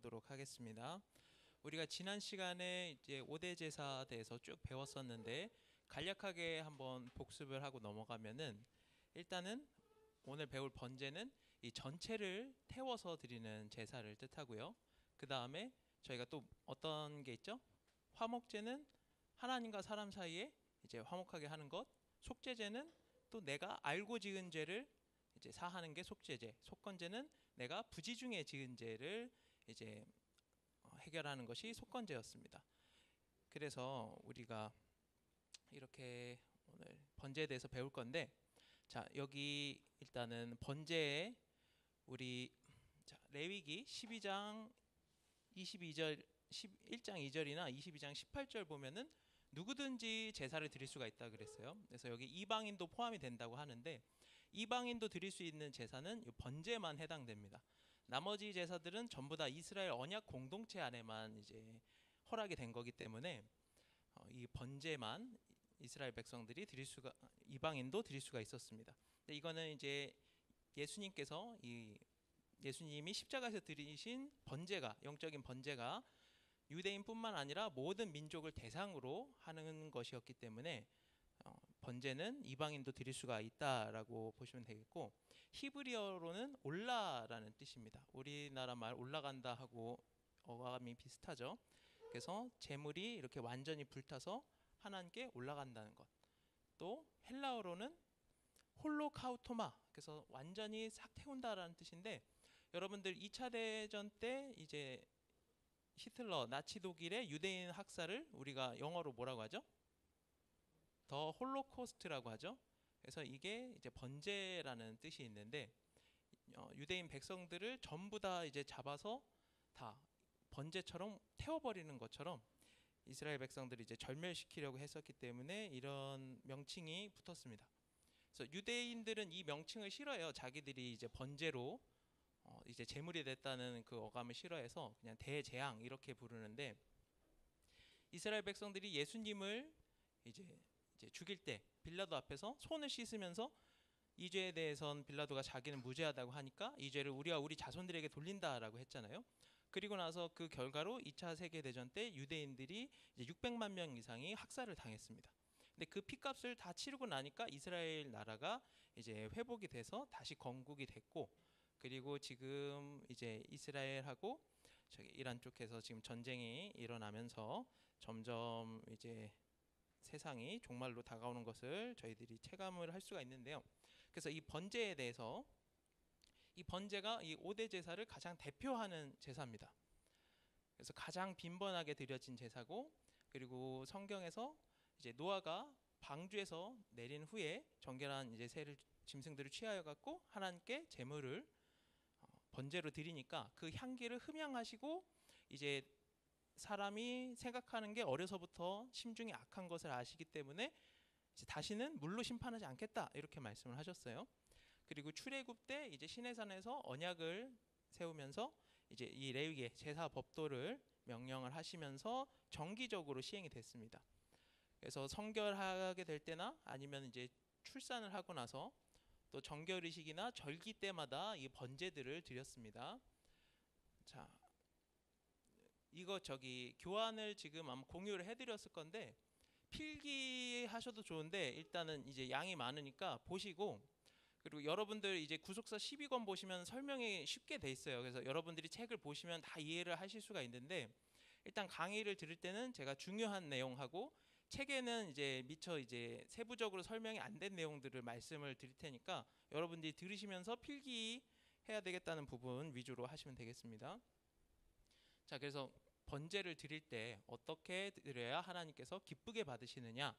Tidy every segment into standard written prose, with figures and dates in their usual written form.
살펴보도록 하겠습니다. 우리가 지난 시간에 이제 5대 제사에 대해서 쭉 배웠었는데 간략하게 한번 복습을 하고 넘어가면은, 일단은 오늘 배울 번제는 이 전체를 태워서 드리는 제사를 뜻하고요. 그 다음에 저희가 또 어떤 게 있죠? 화목제는 하나님과 사람 사이에 이제 화목하게 하는 것, 속죄제는 또 내가 알고 지은 죄를 이제 사하는 게 속죄제, 속건제는 내가 부지중에 지은 죄를 이제 해결하는 것이 속건제였습니다. 그래서 우리가 이렇게 오늘 번제에 대해서 배울 건데, 자, 여기 일단은 번제에 우리 레위기 12장 22절 1장 2절이나 22장 18절 보면은 누구든지 제사를 드릴 수가 있다 그랬어요. 그래서 여기 이방인도 포함이 된다고 하는데, 이방인도 드릴 수 있는 제사는 이 번제만 해당됩니다. 나머지 제사들은 전부 다 이스라엘 언약 공동체 안에만 이제 허락이 된 거기 때문에 이 번제만 이스라엘 백성들이 드릴 수가, 이방인도 드릴 수가 있었습니다. 근데 이거는 이제 예수님께서 예수님이 십자가에서 드리신 번제가, 영적인 번제가 유대인뿐만 아니라 모든 민족을 대상으로 하는 것이었기 때문에 번제는 이방인도 드릴 수가 있다라고 보시면 되겠고, 히브리어로는 올라라는 뜻입니다. 우리나라 말 올라간다 하고 어감이 비슷하죠. 그래서 제물이 이렇게 완전히 불타서 하나님께 올라간다는 것. 또 헬라어로는 홀로카우토마, 그래서 완전히 싹 태운다라는 뜻인데, 여러분들 2차 대전 때 이제 히틀러 나치 독일의 유대인 학살을 우리가 영어로 뭐라고 하죠? 더 홀로코스트라고 하죠. 그래서 이게 이제 번제라는 뜻이 있는데, 유대인 백성들을 전부 다 이제 잡아서 다 번제처럼 태워버리는 것처럼 이스라엘 백성들이 이제 절멸시키려고 했었기 때문에 이런 명칭이 붙었습니다. 그래서 유대인들은 이 명칭을 싫어해요. 자기들이 이제 번제로 이제 제물이 됐다는 그 어감을 싫어해서 그냥 대재앙 이렇게 부르는데, 이스라엘 백성들이 예수님을 이제 죽일 때 빌라도 앞에서 손을 씻으면서 이 죄에 대해선 빌라도가 자기는 무죄하다고 하니까 이 죄를 우리와 우리 자손들에게 돌린다라고 했잖아요. 그리고 나서 그 결과로 2차 세계대전 때 유대인들이 이제 600만 명 이상이 학살을 당했습니다. 근데 그 피값을 다 치르고 나니까 이스라엘 나라가 이제 회복이 돼서 다시 건국이 됐고, 그리고 지금 이제 이스라엘하고 저기 이란 쪽에서 지금 전쟁이 일어나면서 점점 이제 세상이 종말로 다가오는 것을 저희들이 체감을 할 수가 있는데요. 그래서 이 번제에 대해서, 이 번제가 이 5대 제사를 가장 대표하는 제사입니다. 그래서 가장 빈번하게 드려진 제사고, 그리고 성경에서 이제 노아가 방주에서 내린 후에 정결한 이제 새를 짐승들을 취하여 갖고 하나님께 제물을 번제로 드리니까 그 향기를 흠양하시고, 이제 사람이 생각하는 게 어려서부터 심중이 악한 것을 아시기 때문에 이제 다시는 물로 심판하지 않겠다 이렇게 말씀을 하셨어요. 그리고 출애굽 때 이제 시내산에서 언약을 세우면서 이제 이 레위기의 제사 법도를 명령을 하시면서 정기적으로 시행이 됐습니다. 그래서 성결하게 될 때나 아니면 이제 출산을 하고 나서 또 정결의식이나 절기 때마다 이 번제들을 드렸습니다. 자, 이거 저기 교환을 지금 아마 공유를 해드렸을 건데 필기하셔도 좋은데, 일단은 이제 양이 많으니까 보시고, 그리고 여러분들 이제 구속사 12권 보시면 설명이 쉽게 돼 있어요. 그래서 여러분들이 책을 보시면 다 이해를 하실 수가 있는데, 일단 강의를 들을 때는 제가 중요한 내용하고 책에는 이제 미처 이제 세부적으로 설명이 안 된 내용들을 말씀을 드릴 테니까 여러분들이 들으시면서 필기해야 되겠다는 부분 위주로 하시면 되겠습니다. 자, 그래서 번제를 드릴 때 어떻게 드려야 하나님께서 기쁘게 받으시느냐?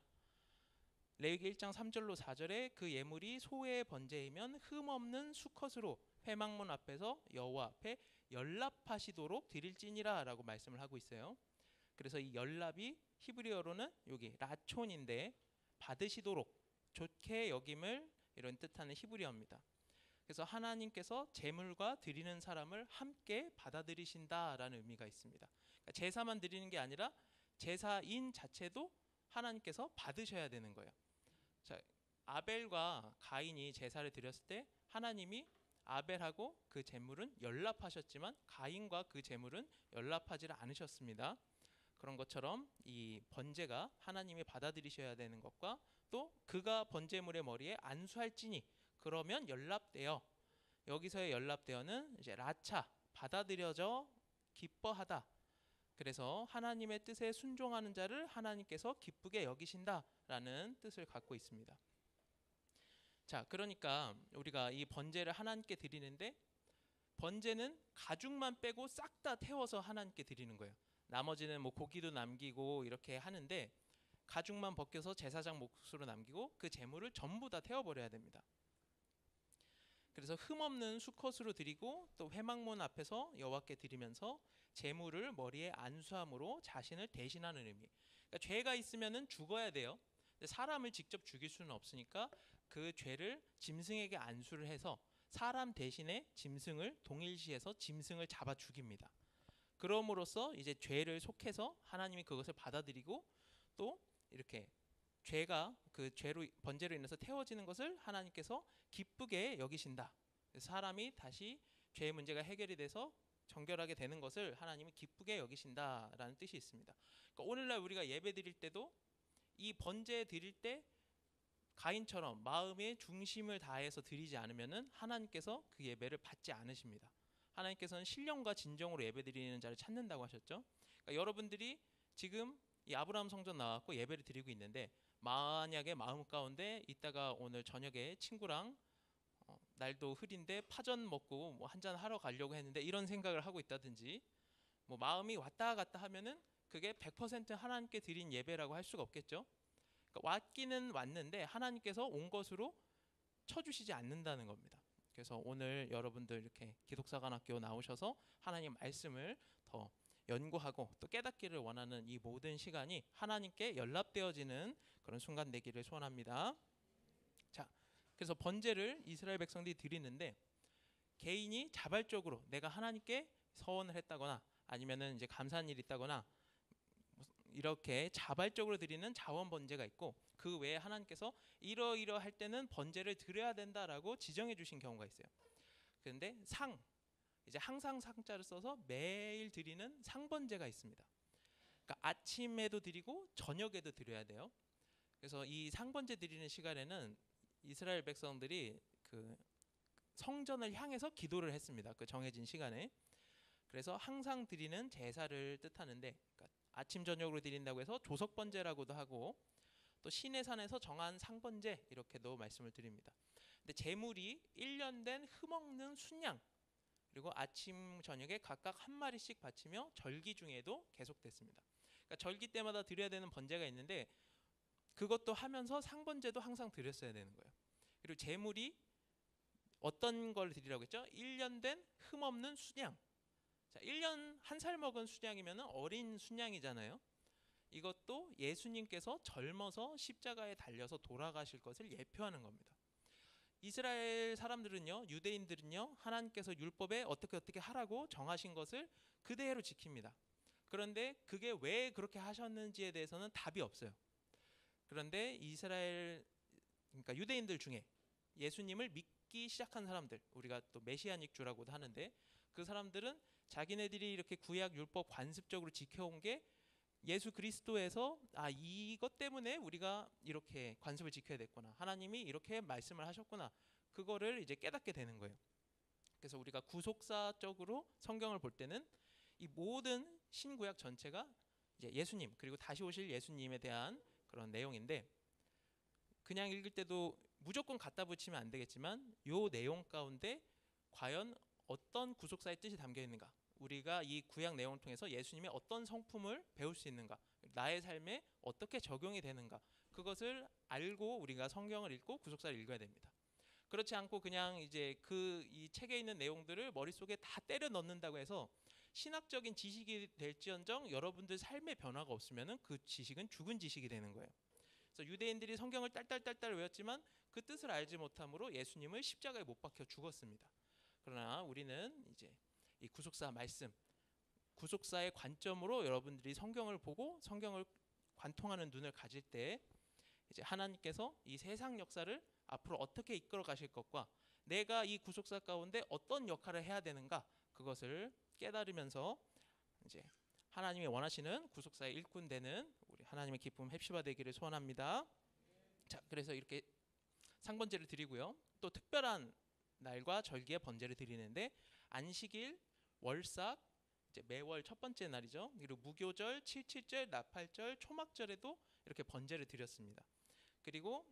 레위기 1장 3절로 4절에 그 예물이 소의 번제이면 흠없는 수컷으로 회막문 앞에서 여호와 앞에 연납하시도록 드릴지니라 라고 말씀을 하고 있어요. 그래서 이 연납이 히브리어로는 여기 라촌인데 받으시도록, 좋게 여김을 이런 뜻하는 히브리어입니다. 그래서 하나님께서 제물과 드리는 사람을 함께 받아들이신다라는 의미가 있습니다. 그러니까 제사만 드리는 게 아니라 제사인 자체도 하나님께서 받으셔야 되는 거예요. 자, 아벨과 가인이 제사를 드렸을 때 하나님이 아벨하고 그 제물은 연합하셨지만 가인과 그 제물은 연합하지를 않으셨습니다. 그런 것처럼 이 번제가 하나님이 받아들이셔야 되는 것과 또 그가 번제물의 머리에 안수할지니 그러면 연합되어, 여기서의 연합되어는 이제 라차 받아들여져 기뻐하다. 그래서 하나님의 뜻에 순종하는 자를 하나님께서 기쁘게 여기신다라는 뜻을 갖고 있습니다. 자, 그러니까 우리가 이 번제를 하나님께 드리는데 번제는 가죽만 빼고 싹 다 태워서 하나님께 드리는 거예요. 나머지는 뭐 고기도 남기고 이렇게 하는데 가죽만 벗겨서 제사장 몫으로 남기고 그 제물을 전부 다 태워버려야 됩니다. 그래서 흠없는 수컷으로 드리고 또 회막문 앞에서 여호와께 드리면서 제물을 머리에 안수함으로 자신을 대신하는 의미. 그러니까 죄가 있으면은 죽어야 돼요. 근데 사람을 직접 죽일 수는 없으니까 그 죄를 짐승에게 안수를 해서 사람 대신에 짐승을 동일시해서 짐승을 잡아 죽입니다. 그럼으로써 이제 죄를 속해서 하나님이 그것을 받아들이고 또 이렇게 죄가 그 죄로 번제로 인해서 태워지는 것을 하나님께서 기쁘게 여기신다. 사람이 다시 죄의 문제가 해결이 돼서 정결하게 되는 것을 하나님이 기쁘게 여기신다라는 뜻이 있습니다. 그러니까 오늘날 우리가 예배 드릴 때도 이 번제 드릴 때 가인처럼 마음의 중심을 다해서 드리지 않으면은 하나님께서 그 예배를 받지 않으십니다. 하나님께서는 신령과 진정으로 예배드리는 자를 찾는다고 하셨죠. 그러니까 여러분들이 지금 이 아브라함 성전 나왔고 예배를 드리고 있는데 만약에 마음 가운데 이따가 오늘 저녁에 친구랑 날도 흐린데 파전 먹고 뭐 한잔 하러 가려고 했는데 이런 생각을 하고 있다든지 뭐 마음이 왔다 갔다 하면은 그게 100% 하나님께 드린 예배라고 할 수가 없겠죠. 그러니까 왔기는 왔는데 하나님께서 온 것으로 쳐주시지 않는다는 겁니다. 그래서 오늘 여러분들 이렇게 기독사관학교 나오셔서 하나님 말씀을 더 연구하고 또 깨닫기를 원하는 이 모든 시간이 하나님께 연합되어지는 그런 순간 되기를 소원합니다. 자, 그래서 번제를 이스라엘 백성들이 드리는데 개인이 자발적으로 내가 하나님께 서원을 했다거나 아니면은 이제 감사한 일이 있다거나 이렇게 자발적으로 드리는 자원 번제가 있고 그 외에 하나님께서 이러이러할 때는 번제를 드려야 된다라고 지정해 주신 경우가 있어요. 그런데 이제 항상 상자를 써서 매일 드리는 상번제가 있습니다. 그러니까 아침에도 드리고 저녁에도 드려야 돼요. 그래서 이 상번제 드리는 시간에는 이스라엘 백성들이 그 성전을 향해서 기도를 했습니다. 그 정해진 시간에. 그래서 항상 드리는 제사를 뜻하는데 그러니까 아침 저녁으로 드린다고 해서 조석번제라고도 하고 또 시내산에서 정한 상번제 이렇게도 말씀을 드립니다. 근데 제물이 1년 된 흠없는 순양 그리고 아침 저녁에 각각 한 마리씩 바치며 절기 중에도 계속됐습니다. 그러니까 절기 때마다 드려야 되는 번제가 있는데 그것도 하면서 상번제도 항상 드렸어야 되는 거예요. 그리고 제물이 어떤 걸 드리라고 했죠? 1년 된 흠없는 순양. 자, 1년 한 살 먹은 순양이면 어린 순양이잖아요. 이것도 예수님께서 젊어서 십자가에 달려서 돌아가실 것을 예표하는 겁니다. 이스라엘 사람들은요, 유대인들은요, 하나님께서 율법에 어떻게 하라고 정하신 것을 그대로 지킵니다. 그런데 그게 왜 그렇게 하셨는지에 대해서는 답이 없어요. 그런데 그러니까 유대인들 중에 예수님을 믿기 시작한 사람들, 우리가 또 메시아닉 주라고도 하는데 그 사람들은 자기네들이 이렇게 구약 율법 관습적으로 지켜온 게 예수 그리스도에서 이것 때문에 우리가 이렇게 관습을 지켜야 됐구나. 하나님이 이렇게 말씀을 하셨구나. 그거를 이제 깨닫게 되는 거예요. 그래서 우리가 구속사적으로 성경을 볼 때는 이 모든 신구약 전체가 이제 예수님 그리고 다시 오실 예수님에 대한 그런 내용인데 그냥 읽을 때도 무조건 갖다 붙이면 안 되겠지만 요 내용 가운데 과연 어떤 구속사의 뜻이 담겨 있는가? 우리가 이 구약 내용을 통해서 예수님의 어떤 성품을 배울 수 있는가? 나의 삶에 어떻게 적용이 되는가? 그것을 알고 우리가 성경을 읽고 구속사를 읽어야 됩니다. 그렇지 않고 그냥 이제 이 책에 있는 내용들을 머릿속에 다 때려 넣는다고 해서 신학적인 지식이 될지언정 여러분들 삶의 변화가 없으면은 그 지식은 죽은 지식이 되는 거예요. 그래서 유대인들이 성경을 딸딸딸딸 외웠지만 그 뜻을 알지 못함으로 예수님을 십자가에 못 박혀 죽었습니다. 그러나 우리는 이제 이 구속사 말씀, 구속사의 관점으로 여러분들이 성경을 보고 성경을 관통하는 눈을 가질 때 이제 하나님께서 이 세상 역사를 앞으로 어떻게 이끌어 가실 것과 내가 이 구속사 가운데 어떤 역할을 해야 되는가, 그것을 깨달으면서 이제 하나님이 원하시는 구속사의 일꾼 되는 우리 하나님의 기쁨 헵시바 되기를 소원합니다. 자, 그래서 이렇게 상번제를 드리고요. 또 특별한 날과 절기에 번제를 드리는데, 안식일, 월삭, 이제 매월 첫 번째 날이죠. 그리고 무교절, 칠칠절, 나팔절, 초막절에도 이렇게 번제를 드렸습니다. 그리고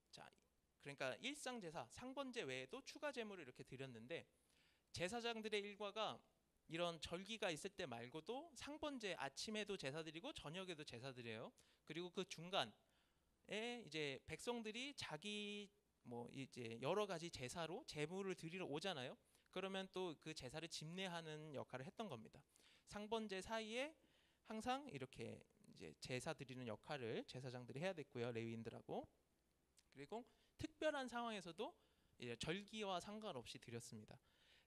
자, 그러니까 일상 제사, 상번제 외에도 추가 제물을 이렇게 드렸는데, 제사장들의 일과가 이런 절기가 있을 때 말고도 상번제 아침에도 제사 드리고 저녁에도 제사 드려요. 그리고 그 중간에 이제 백성들이 자기 뭐 이제 여러 가지 제사로 제물을 드리러 오잖아요. 그러면 또 그 제사를 집례하는 역할을 했던 겁니다. 상번제 사이에 항상 이렇게 이제 제사 드리는 역할을 제사장들이 해야 됐고요, 레위인들하고. 그리고 특별한 상황에서도 이제 절기와 상관없이 드렸습니다.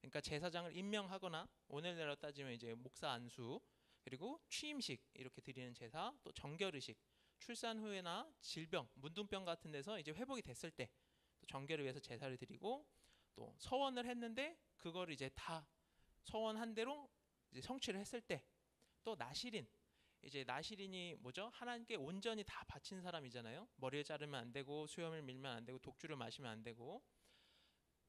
그러니까 제사장을 임명하거나 오늘날로 따지면 이제 목사 안수, 그리고 취임식 이렇게 드리는 제사, 또 정결의식, 출산 후에나 질병, 문둥병 같은 데서 이제 회복이 됐을 때 또 정결을 위해서 제사를 드리고, 또 서원을 했는데 그걸 이제 다 서원한 대로 이제 성취를 했을 때, 또 나실인, 이제 나실인이 뭐죠? 하나님께 온전히 다 바친 사람이잖아요. 머리를 자르면 안 되고, 수염을 밀면 안 되고, 독주를 마시면 안 되고.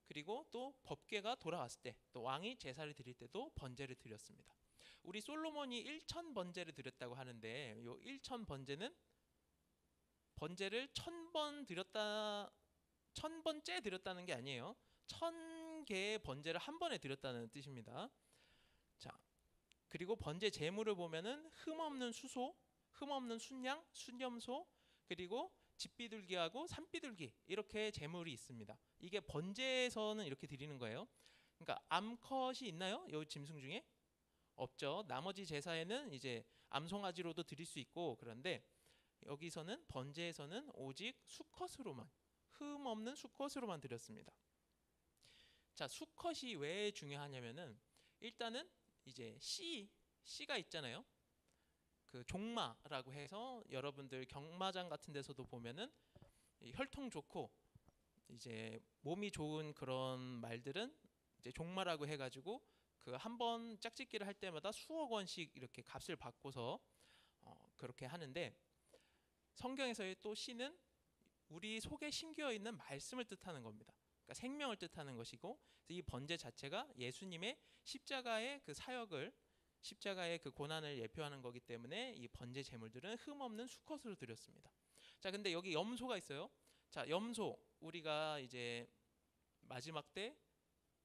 그리고 또 법궤가 돌아왔을 때, 또 왕이 제사를 드릴 때도 번제를 드렸습니다. 우리 솔로몬이 1000 번제를 드렸다고 하는데, 요 1000 번제는 번제를 1000번 드렸다, 1000번째 드렸다는 게 아니에요. 1000개의 번제를 한 번에 드렸다는 뜻입니다. 자, 그리고 번제 제물을 보면은 흠없는 수소, 흠없는 순양, 순염소, 그리고 집비둘기하고 산비둘기, 이렇게 제물이 있습니다. 이게 번제에서는 이렇게 드리는 거예요. 그러니까 암컷이 있나요? 이 짐승 중에? 없죠. 나머지 제사에는 이제 암송아지로도 드릴 수 있고, 그런데 여기서는 번제에서는 오직 수컷으로만, 흠없는 수컷으로만 드렸습니다. 자, 수컷이 왜 중요하냐면은, 일단은 이제 씨가 있잖아요. 그 종마라고 해서 여러분들 경마장 같은 데서도 보면은 혈통 좋고 이제 몸이 좋은 그런 말들은 이제 종마라고 해가지고 그 한 번 짝짓기를 할 때마다 수억 원씩 이렇게 값을 받고서 그렇게 하는데, 성경에서의 또 씨는 우리 속에 심겨 있는 말씀을 뜻하는 겁니다. 그러니까 생명을 뜻하는 것이고, 이 번제 자체가 예수님의 십자가의 그 사역을, 십자가의 그 고난을 예표하는 거기 때문에 이 번제 제물들은 흠없는 수컷으로 드렸습니다. 자, 근데 여기 염소가 있어요. 자, 염소, 우리가 이제 마지막 때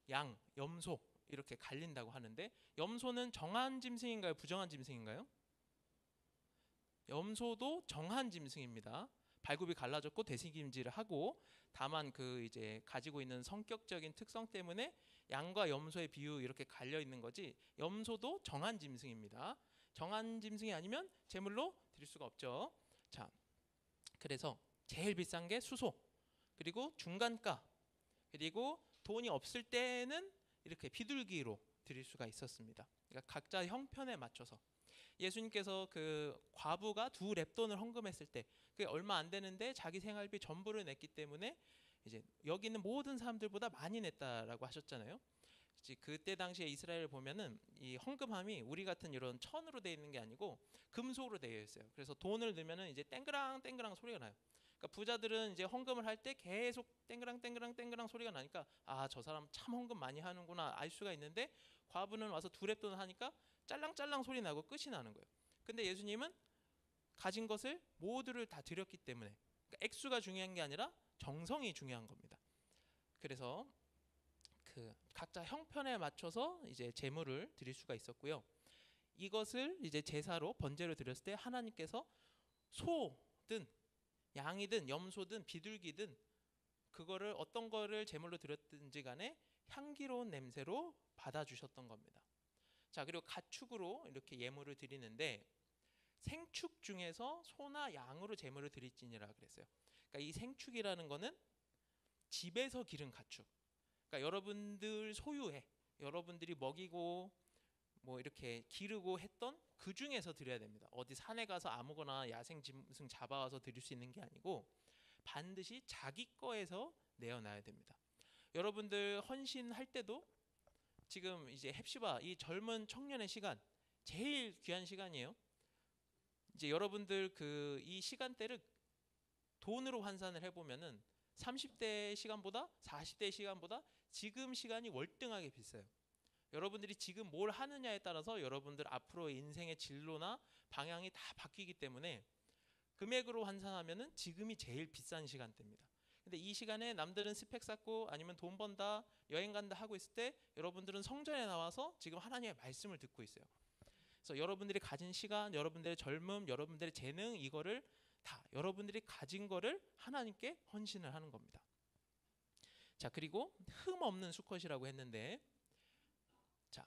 양, 염소 이렇게 갈린다고 하는데, 염소는 정한 짐승인가요, 부정한 짐승인가요? 염소도 정한 짐승입니다. 발굽이 갈라졌고 대식임질을 하고, 다만 그 이제 가지고 있는 성격적인 특성 때문에 양과 염소의 비유 이렇게 갈려 있는 거지, 염소도 정한 짐승입니다. 정한 짐승이 아니면 제물로 드릴 수가 없죠. 자, 그래서 제일 비싼 게 수소, 그리고 중간가, 그리고 돈이 없을 때는 이렇게 비둘기로 드릴 수가 있었습니다. 그러니까 각자 형편에 맞춰서. 예수님께서 그 과부가 2렙돈을 헌금했을 때 그게 얼마 안 되는데 자기 생활비 전부를 냈기 때문에 이제 여기 있는 모든 사람들보다 많이 냈다라고 하셨잖아요. 그때 당시에 이스라엘을 보면은 이 헌금함이 우리 같은 이런 천으로 되어 있는 게 아니고 금속으로 되어 있어요. 그래서 돈을 넣으면은 이제 땡그랑 땡그랑 소리가 나요. 그러니까 부자들은 이제 헌금을 할 때 계속 땡그랑 땡그랑 땡그랑 소리가 나니까, 아, 저 사람 참 헌금 많이 하는구나 알 수가 있는데, 과부는 와서 2렙돈을 하니까 짤랑짤랑 소리 나고 끝이 나는 거예요. 근데 예수님은 가진 것을 모두를 다 드렸기 때문에, 그러니까 액수가 중요한 게 아니라 정성이 중요한 겁니다. 그래서 그 각자 형편에 맞춰서 이제 제물을 드릴 수가 있었고요. 이것을 이제 제사로 번제로 드렸을 때 하나님께서 소든 양이든 염소든 비둘기든 그거를 어떤 거를 제물로 드렸든지 간에 향기로운 냄새로 받아주셨던 겁니다. 자, 그리고 가축으로 이렇게 예물을 드리는데, 생축 중에서 소나 양으로 제물을 드릴지니라 그랬어요. 그러니까 이 생축이라는 거는 집에서 기른 가축, 그러니까 여러분들 소유해, 여러분들이 먹이고 뭐 이렇게 기르고 했던 그 중에서 드려야 됩니다. 어디 산에 가서 아무거나 야생 짐승 잡아와서 드릴 수 있는 게 아니고 반드시 자기 거에서 내어놔야 됩니다. 여러분들 헌신할 때도 지금 이제 헵시바 이 젊은 청년의 시간 제일 귀한 시간이에요. 이제 여러분들 그 이 시간대를 돈으로 환산을 해보면은 30대 시간보다 40대 시간보다 지금 시간이 월등하게 비싸요. 여러분들이 지금 뭘 하느냐에 따라서 여러분들 앞으로의 인생의 진로나 방향이 다 바뀌기 때문에 금액으로 환산하면은 지금이 제일 비싼 시간대입니다. 근데 이 시간에 남들은 스펙 쌓고 아니면 돈 번다 여행 간다 하고 있을 때 여러분들은 성전에 나와서 지금 하나님의 말씀을 듣고 있어요. 그래서 여러분들이 가진 시간, 여러분들의 젊음, 여러분들의 재능 이거를 다 여러분들이 가진 거를 하나님께 헌신을 하는 겁니다. 자, 그리고 흠 없는 수컷이라고 했는데, 자,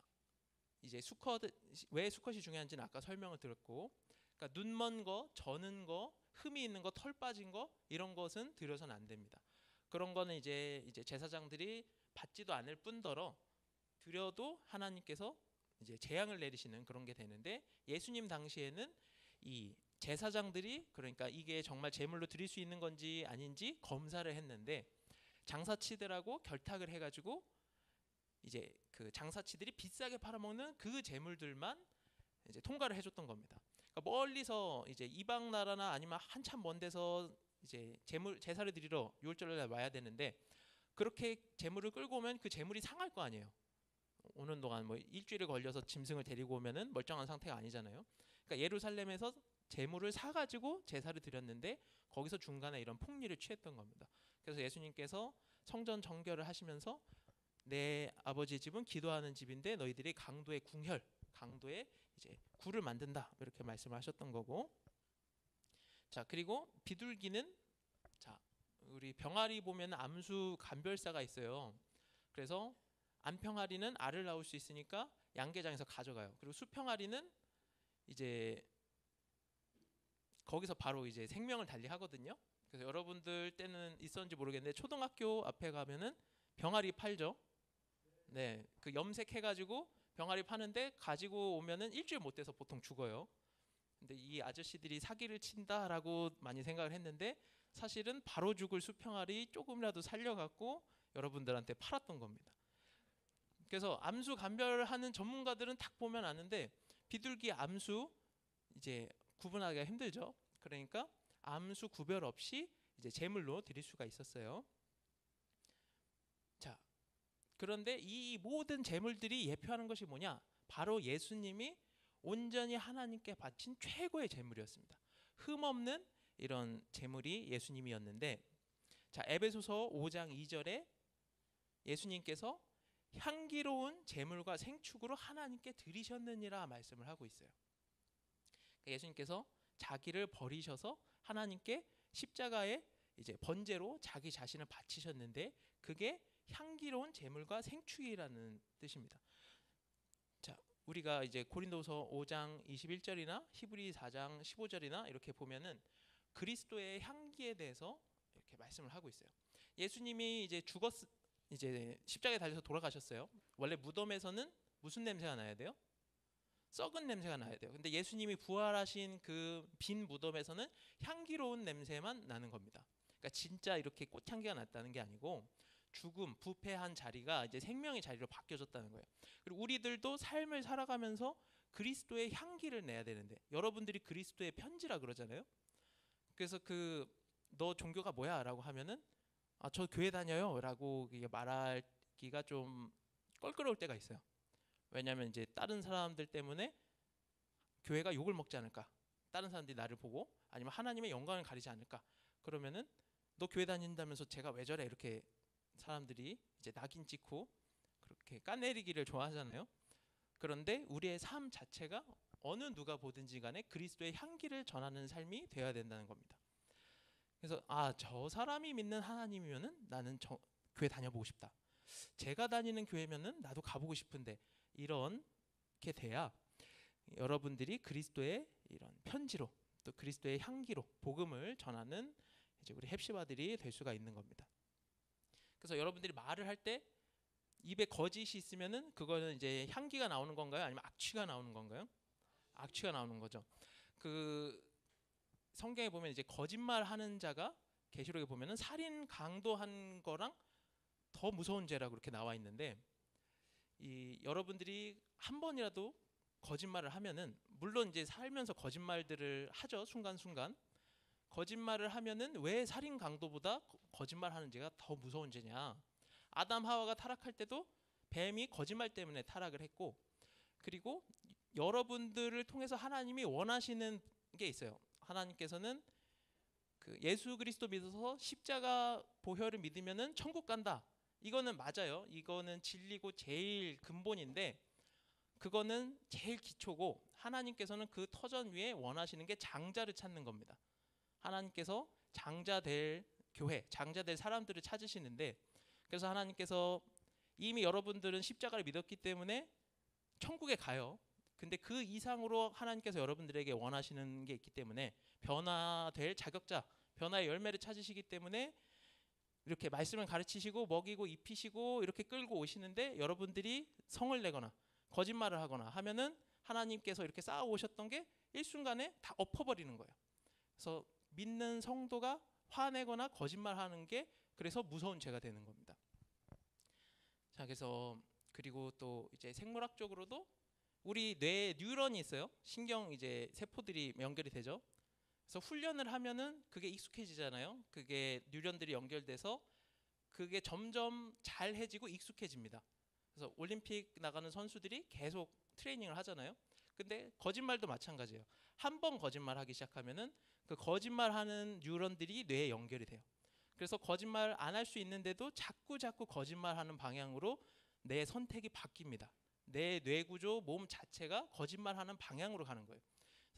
이제 수컷 왜 수컷이 중요한지는 아까 설명을 드렸고, 그러니까 눈먼 거, 저는 거, 흠이 있는 거, 털 빠진 거 이런 것은 드려서는 안 됩니다. 그런 거는 이제 제사장들이 받지도 않을 뿐더러 드려도 하나님께서 이제 재앙을 내리시는 그런 게 되는데, 예수님 당시에는 이 제사장들이 그러니까 이게 정말 제물로 드릴 수 있는 건지 아닌지 검사를 했는데, 장사치들하고 결탁을 해가지고 이제 그 장사치들이 비싸게 팔아먹는 그 제물들만 이제 통과를 해줬던 겁니다. 그러니까 멀리서 이제 이방 나라나 아니면 한참 먼 데서 이제 제사를 드리러 유월절날 와야 되는데, 그렇게 제물을 끌고 오면 그 제물이 상할 거 아니에요. 오는 동안 뭐 일주일에 걸려서 짐승을 데리고 오면은 멀쩡한 상태가 아니잖아요. 그러니까 예루살렘에서 제물을 사가지고 제사를 드렸는데 거기서 중간에 이런 폭리를 취했던 겁니다. 그래서 예수님께서 성전 정결을 하시면서 내 아버지 집은 기도하는 집인데 너희들이 강도의 궁혈, 강도의 이제 굴을 만든다 이렇게 말씀을 하셨던 거고. 자, 그리고 비둘기는 자 우리 병아리 보면 암수 간별사가 있어요. 그래서 암평아리는 알을 낳을 수 있으니까 양계장에서 가져가요. 그리고 수평아리는 이제 거기서 바로 이제 생명을 달리하거든요. 그래서 여러분들 때는 있었는지 모르겠는데 초등학교 앞에 가면은 병아리 팔죠. 네, 그 염색해가지고 병아리 파는데 가지고 오면은 일주일 못 돼서 보통 죽어요. 근데 이 아저씨들이 사기를 친다라고 많이 생각을 했는데 사실은 바로 죽을 수평아리 조금이라도 살려갖고 여러분들한테 팔았던 겁니다. 그래서 암수 감별하는 전문가들은 딱 보면 아는데 비둘기 암수 이제 구분하기가 힘들죠. 그러니까 암수 구별 없이 이제 제물로 드릴 수가 있었어요. 자, 그런데 이 모든 제물들이 예표하는 것이 뭐냐? 바로 예수님이 온전히 하나님께 바친 최고의 제물이었습니다. 흠 없는 이런 제물이 예수님이었는데, 자, 에베소서 5장 2절에 예수님께서 향기로운 제물과 생축으로 하나님께 드리셨느니라 말씀을 하고 있어요. 예수님께서 자기를 버리셔서 하나님께 십자가에 이제 번제로 자기 자신을 바치셨는데 그게 향기로운 제물과 생축이라는 뜻입니다. 자, 우리가 이제 고린도서 5장 21절이나 히브리 4장 15절이나 이렇게 보면은 그리스도의 향기에 대해서 이렇게 말씀을 하고 있어요. 예수님이 이제 이제 십자가에 달려서 돌아가셨어요. 원래 무덤에서는 무슨 냄새가 나야 돼요? 썩은 냄새가 나야 돼요. 근데 예수님이 부활하신 그 빈 무덤에서는 향기로운 냄새만 나는 겁니다. 그러니까 진짜 이렇게 꽃향기가 났다는 게 아니고 죽음, 부패한 자리가 이제 생명의 자리로 바뀌어졌다는 거예요. 그리고 우리들도 삶을 살아가면서 그리스도의 향기를 내야 되는데, 여러분들이 그리스도의 편지라 그러잖아요. 그래서 너 종교가 뭐야? 라고 하면은 저 교회 다녀요 라고 말하기가 좀 껄끄러울 때가 있어요. 왜냐하면 이제 다른 사람들 때문에 교회가 욕을 먹지 않을까, 다른 사람들이 나를 보고 아니면 하나님의 영광을 가리지 않을까, 그러면은 너 교회 다닌다면서 제가 왜 저래 이렇게 사람들이 이제 낙인 찍고 그렇게 까내리기를 좋아하잖아요. 그런데 우리의 삶 자체가 어느 누가 보든지 간에 그리스도의 향기를 전하는 삶이 되어야 된다는 겁니다. 그래서 저 사람이 믿는 하나님이면은 나는 교회 다녀보고 싶다. 제가 다니는 교회면은 나도 가보고 싶은데, 이렇게 돼야 여러분들이 그리스도의 이런 편지로 또 그리스도의 향기로 복음을 전하는 이제 우리 헵시바들이 될 수가 있는 겁니다. 그래서 여러분들이 말을 할 때 입에 거짓이 있으면은 그거는 이제 향기가 나오는 건가요? 아니면 악취가 나오는 건가요? 악취가 나오는 거죠. 성경에 보면 이제 거짓말하는 자가 계시록에 보면은 살인 강도한 거랑 더 무서운 죄라고 그렇게 나와 있는데, 이 여러분들이 한 번이라도 거짓말을 하면은, 물론 이제 살면서 거짓말들을 하죠. 순간순간. 거짓말을 하면은 왜 살인 강도보다 거짓말하는 죄가 더 무서운 죄냐? 아담 하와가 타락할 때도 뱀이 거짓말 때문에 타락을 했고, 그리고 여러분들을 통해서 하나님이 원하시는 게 있어요. 하나님께서는 그 예수 그리스도 믿어서 십자가 보혈을 믿으면은 천국 간다. 이거는 맞아요. 이거는 진리고 제일 근본인데, 그거는 제일 기초고, 하나님께서는 그 터전 위에 원하시는 게 장자를 찾는 겁니다. 하나님께서 장자 될 교회, 장자 될 사람들을 찾으시는데, 그래서 하나님께서 이미 여러분들은 십자가를 믿었기 때문에 천국에 가요. 근데 그 이상으로 하나님께서 여러분들에게 원하시는 게 있기 때문에, 변화될 자격자, 변화의 열매를 찾으시기 때문에 이렇게 말씀을 가르치시고 먹이고 입히시고 이렇게 끌고 오시는데, 여러분들이 성을 내거나 거짓말을 하거나 하면은 하나님께서 이렇게 쌓아 오셨던 게 일순간에 다 엎어버리는 거예요. 그래서 믿는 성도가 화내거나 거짓말하는 게 그래서 무서운 죄가 되는 겁니다. 자, 그래서 그리고 또 이제 생물학적으로도 우리 뇌에 뉴런이 있어요. 신경 이제 세포들이 연결이 되죠. 그래서 훈련을 하면은 그게 익숙해지잖아요. 그게 뉴런들이 연결돼서 그게 점점 잘해지고 익숙해집니다. 그래서 올림픽 나가는 선수들이 계속 트레이닝을 하잖아요. 근데 거짓말도 마찬가지예요. 한 번 거짓말하기 시작하면은 그 거짓말하는 뉴런들이 뇌에 연결이 돼요. 그래서 거짓말 안 할 수 있는데도 자꾸 거짓말하는 방향으로 내 선택이 바뀝니다. 내 뇌구조, 몸 자체가 거짓말하는 방향으로 가는 거예요.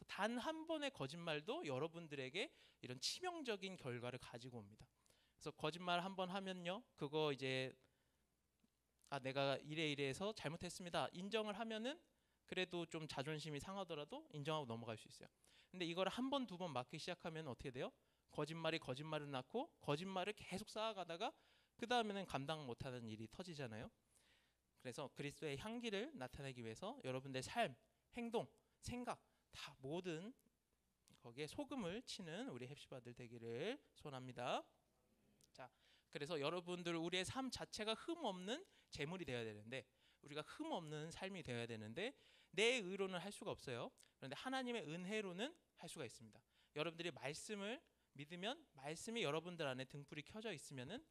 단 한 번의 거짓말도 여러분들에게 이런 치명적인 결과를 가지고 옵니다. 그래서 거짓말 한 번 하면요, 그거 이제 내가 이래서 잘못했습니다 인정을 하면은 그래도 좀 자존심이 상하더라도 인정하고 넘어갈 수 있어요. 근데 이걸 한 번, 두 번 맞기 시작하면 어떻게 돼요? 거짓말이 거짓말을 낳고 거짓말을 계속 쌓아가다가 그 다음에는 감당 못하는 일이 터지잖아요. 그래서 그리스도의 향기를 나타내기 위해서 여러분들의 삶, 행동, 생각 다 모든 거기에 소금을 치는 우리 헵시바들 되기를 소원합니다. 자, 그래서 여러분들 우리의 삶 자체가 흠 없는 재물이 되어야 되는데, 우리가 흠 없는 삶이 되어야 되는데 내 의로는 할 수가 없어요. 그런데 하나님의 은혜로는 할 수가 있습니다. 여러분들이 말씀을 믿으면 말씀이 여러분들 안에 등불이 켜져 있으면은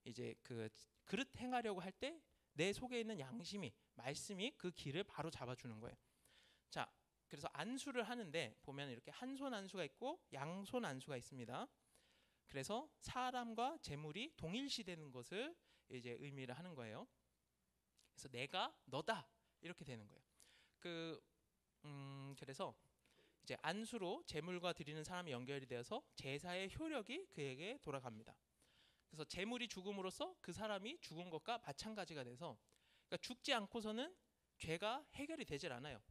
이제 그 그릇 행하려고 할 때 내 속에 있는 양심이, 말씀이 그 길을 바로 잡아주는 거예요. 자, 그래서 안수를 하는데 보면 이렇게 한 손 안수가 있고 양손 안수가 있습니다. 그래서 사람과 재물이 동일시되는 것을 이제 의미를 하는 거예요. 그래서 내가 너다 이렇게 되는 거예요. 그래서 이제 안수로 재물과 드리는 사람이 연결이 되어서 제사의 효력이 그에게 돌아갑니다. 그래서 재물이 죽음으로써 그 사람이 죽은 것과 마찬가지가 돼서, 그러니까 죽지 않고서는 죄가 해결이 되질 않아요.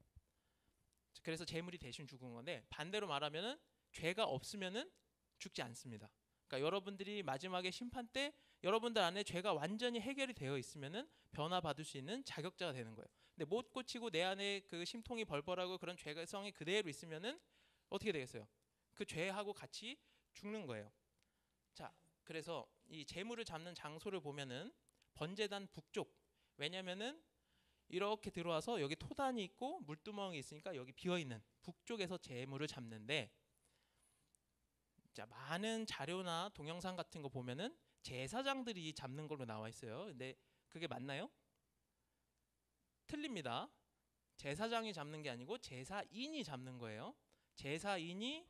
그래서 재물이 대신 죽은 건데, 반대로 말하면은 죄가 없으면은 죽지 않습니다. 그러니까 여러분들이 마지막에 심판 때 여러분들 안에 죄가 완전히 해결이 되어 있으면은 변화받을 수 있는 자격자가 되는 거예요. 근데 못 고치고 내 안에 그 심통이 벌벌하고 그런 죄성이 그대로 있으면은 어떻게 되겠어요? 그 죄하고 같이 죽는 거예요. 자, 그래서 이 재물을 잡는 장소를 보면은 번제단 북쪽, 왜냐면은 이렇게 들어와서 여기 토단이 있고 물두멍이 있으니까 여기 비어있는 북쪽에서 재물을 잡는데, 자, 많은 자료나 동영상 같은 거 보면은 제사장들이 잡는 걸로 나와 있어요. 근데 그게 맞나요? 틀립니다. 제사장이 잡는 게 아니고 제사인이 잡는 거예요. 제사인이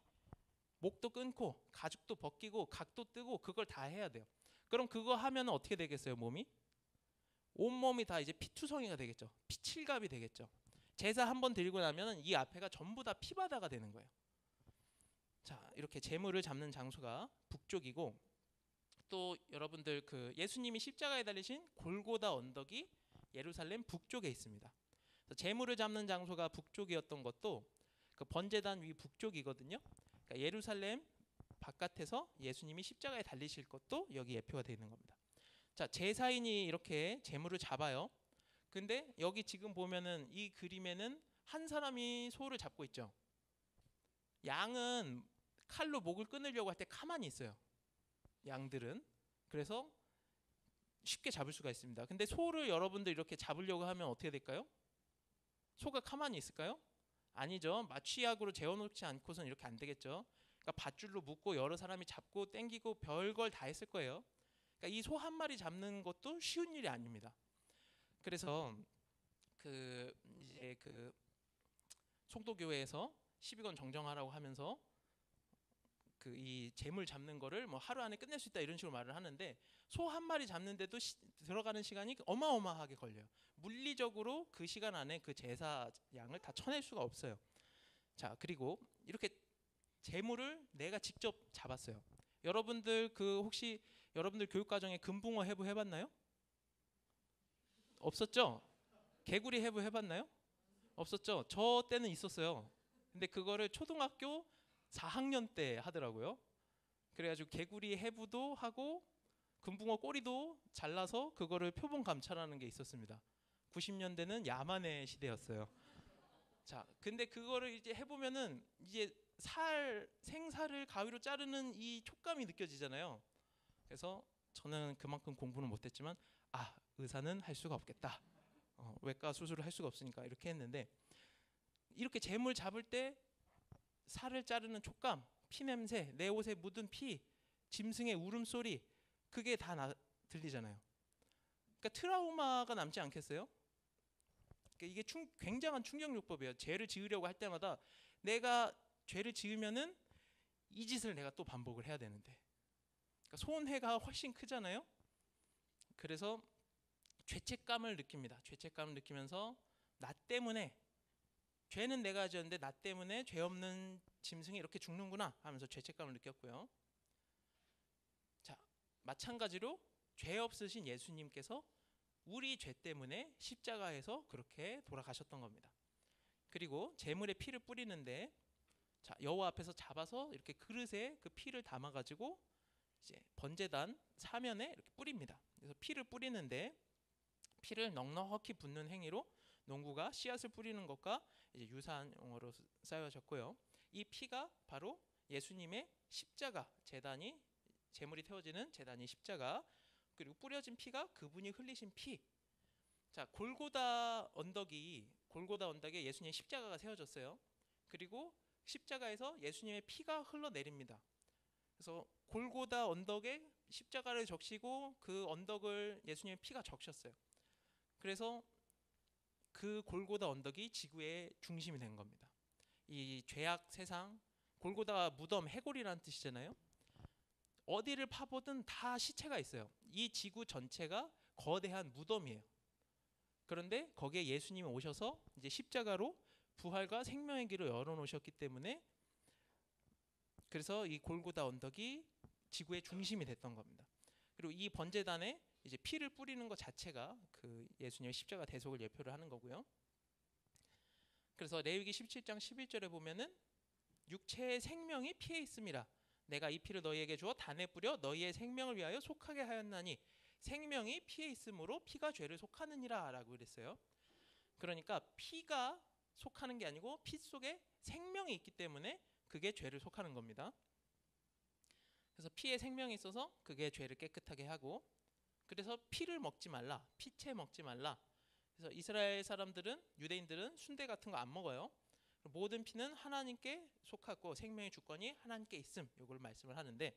목도 끊고 가죽도 벗기고 각도 뜨고 그걸 다 해야 돼요. 그럼 그거 하면 어떻게 되겠어요? 몸이? 온몸이 다 이제 피투성이가 되겠죠. 피칠갑이 되겠죠. 제사 한 번 드리고 나면 이 앞에가 전부 다 피바다가 되는 거예요. 자, 이렇게 제물을 잡는 장소가 북쪽이고, 또 여러분들 그 예수님이 십자가에 달리신 골고다 언덕이 예루살렘 북쪽에 있습니다. 제물을 잡는 장소가 북쪽이었던 것도 그 번제단 위 북쪽이거든요. 그러니까 예루살렘 바깥에서 예수님이 십자가에 달리실 것도 여기 예표가 되어 있는 겁니다. 자, 제사인이 이렇게 제물을 잡아요. 근데 여기 지금 보면은 이 그림에는 한 사람이 소를 잡고 있죠. 양은 칼로 목을 끊으려고 할 때 가만히 있어요. 양들은. 그래서 쉽게 잡을 수가 있습니다. 근데 소를 여러분들 이렇게 잡으려고 하면 어떻게 될까요? 소가 가만히 있을까요? 아니죠. 마취약으로 재워놓지 않고서는 이렇게 안 되겠죠. 그러니까 밧줄로 묶고 여러 사람이 잡고 당기고 별걸 다 했을 거예요. 그러니까 이 소 한 마리 잡는 것도 쉬운 일이 아닙니다. 그래서 이제 송도교회에서 12권 정정하라고 하면서 이 재물 잡는 거를 뭐 하루 안에 끝낼 수 있다 이런 식으로 말을 하는데, 소 한 마리 잡는데도 들어가는 시간이 어마어마하게 걸려요. 물리적으로 그 시간 안에 그 제사 양을 다 쳐낼 수가 없어요. 자, 그리고 이렇게 재물을 내가 직접 잡았어요. 여러분들 혹시 여러분들 교육 과정에 금붕어 해부 해봤나요? 없었죠? 개구리 해부 해봤나요? 없었죠? 저 때는 있었어요. 근데 그거를 초등학교 4학년 때 하더라고요. 그래가지고 개구리 해부도 하고 금붕어 꼬리도 잘라서 그거를 표본 감찰하는 게 있었습니다. 90년대는 야만의 시대였어요. 자, 근데 그거를 이제 해보면은 이제 생살을 가위로 자르는 이 촉감이 느껴지잖아요. 그래서 저는 그만큼 공부는 못했지만 의사는 할 수가 없겠다. 외과 수술을 할 수가 없으니까 이렇게 했는데, 이렇게 재물 잡을 때 살을 자르는 촉감, 피 냄새, 내 옷에 묻은 피, 짐승의 울음소리, 그게 다 들리잖아요. 그러니까 트라우마가 남지 않겠어요? 그러니까 이게 굉장한 충격요법이에요. 죄를 지으려고 할 때마다 내가 죄를 지으면은 이 짓을 내가 또 반복을 해야 되는데, 그러니까 손해가 훨씬 크잖아요. 그래서 죄책감을 느낍니다. 죄책감을 느끼면서 나 때문에, 죄는 내가 지었는데 나 때문에 죄 없는 짐승이 이렇게 죽는구나 하면서 죄책감을 느꼈고요. 자, 마찬가지로 죄 없으신 예수님께서 우리 죄 때문에 십자가에서 그렇게 돌아가셨던 겁니다. 그리고 제물에 피를 뿌리는데, 자, 여호와 앞에서 잡아서 이렇게 그릇에 그 피를 담아 가지고 이제 번제단 사면에 이렇게 뿌립니다. 그래서 피를 뿌리는데, 피를 넉넉히 붓는 행위로 농부가 씨앗을 뿌리는 것과 이제 유사한 용어로 쓰여졌고요. 이 피가 바로 예수님의 십자가, 제단이 제물이 태워지는 제단이 십자가, 그리고 뿌려진 피가 그분이 흘리신 피. 자, 골고다 언덕에 예수님의 십자가가 세워졌어요. 그리고 십자가에서 예수님의 피가 흘러내립니다. 그래서 골고다 언덕에 십자가를 적시고 그 언덕을 예수님의 피가 적셨어요. 그래서 그 골고다 언덕이 지구의 중심이 된 겁니다. 이 죄악 세상, 골고다가 무덤, 해골이라는 뜻이잖아요. 어디를 파보든 다 시체가 있어요. 이 지구 전체가 거대한 무덤이에요. 그런데 거기에 예수님이 오셔서 이제 십자가로 부활과 생명의 길을 열어놓으셨기 때문에, 그래서 이 골고다 언덕이 지구의 중심이 됐던 겁니다. 그리고 이 번제단에 이제 피를 뿌리는 것 자체가 그 예수님의 십자가 대속을 예표를 하는 거고요. 그래서 레위기 17장 11절에 보면은 육체의 생명이 피에 있음이라. 내가 이 피를 너희에게 주어 단에 뿌려 너희의 생명을 위하여 속하게 하였나니 생명이 피에 있으므로 피가 죄를 속하느니라 라고 그랬어요. 그러니까 피가 속하는 게 아니고 피 속에 생명이 있기 때문에 그게 죄를 속하는 겁니다. 그래서 피에 생명이 있어서 그게 죄를 깨끗하게 하고, 그래서 피를 먹지 말라, 피채 먹지 말라. 그래서 이스라엘 사람들은, 유대인들은 순대 같은 거 안 먹어요. 모든 피는 하나님께 속하고 생명의 주권이 하나님께 있음, 이걸 말씀을 하는데,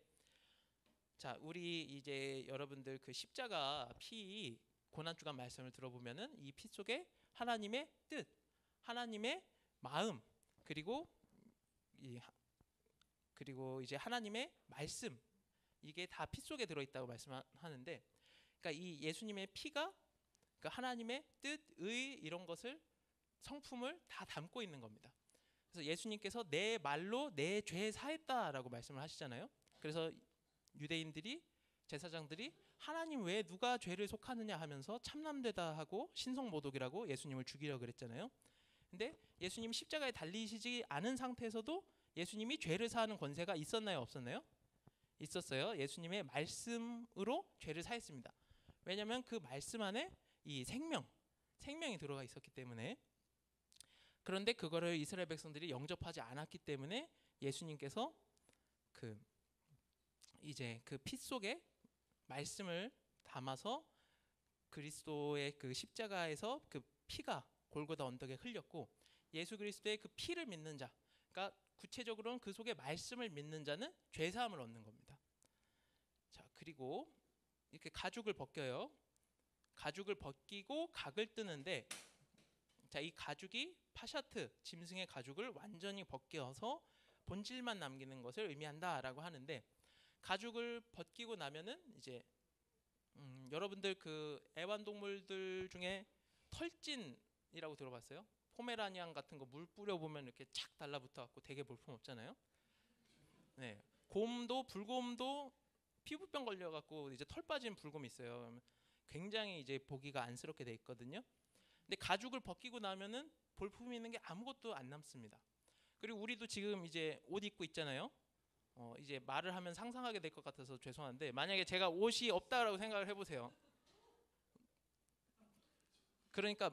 자, 우리 이제 여러분들 그 십자가 피 고난주간 말씀을 들어보면은 이 피 속에 하나님의 뜻, 하나님의 마음, 그리고 이제 하나님의 말씀, 이게 다 피 속에 들어있다고 말씀하는데, 그러니까 이 예수님의 피가 그러니까 하나님의 뜻, 의 이런 것을, 성품을 다 담고 있는 겁니다. 그래서 예수님께서 내 말로 내 죄 사했다라고 말씀을 하시잖아요. 그래서 유대인들이, 제사장들이 하나님 왜 누가 죄를 속하느냐 하면서 참남되다 하고 신성모독이라고 예수님을 죽이려고 그랬잖아요. 근데 예수님 십자가에 달리시지 않은 상태에서도 예수님이 죄를 사하는 권세가 있었나요, 없었나요? 있었어요. 예수님의 말씀으로 죄를 사했습니다. 왜냐하면 그 말씀 안에 이 생명이 들어가 있었기 때문에. 그런데 그거를 이스라엘 백성들이 영접하지 않았기 때문에 예수님께서 이제 그 피 속에 말씀을 담아서 그리스도의 그 십자가에서 그 피가 골고다 언덕에 흘렸고 예수 그리스도의 그 피를 믿는 자, 그러니까 구체적으로는 그 속에 말씀을 믿는 자는 죄 사함을 얻는 겁니다. 자, 그리고 이렇게 가죽을 벗겨요. 가죽을 벗기고 각을 뜨는데, 자, 이 가죽이 파샤트 짐승의 가죽을 완전히 벗겨서 본질만 남기는 것을 의미한다라고 하는데, 가죽을 벗기고 나면은 이제 여러분들 그 애완동물들 중에 털진이라고 들어봤어요? 포메라니안 같은 거 물 뿌려 보면 이렇게 착 달라붙어 갖고 되게 볼품 없잖아요. 네, 곰도 불곰도 피부병 걸려 갖고 이제 털 빠진 불곰이 있어요. 굉장히 이제 보기가 안쓰럽게 돼 있거든요. 근데 가죽을 벗기고 나면은 볼품이 있는 게 아무것도 안 남습니다. 그리고 우리도 지금 이제 옷 입고 있잖아요. 이제 말을 하면 상상하게 될 것 같아서 죄송한데, 만약에 제가 옷이 없다라고 생각을 해보세요. 그러니까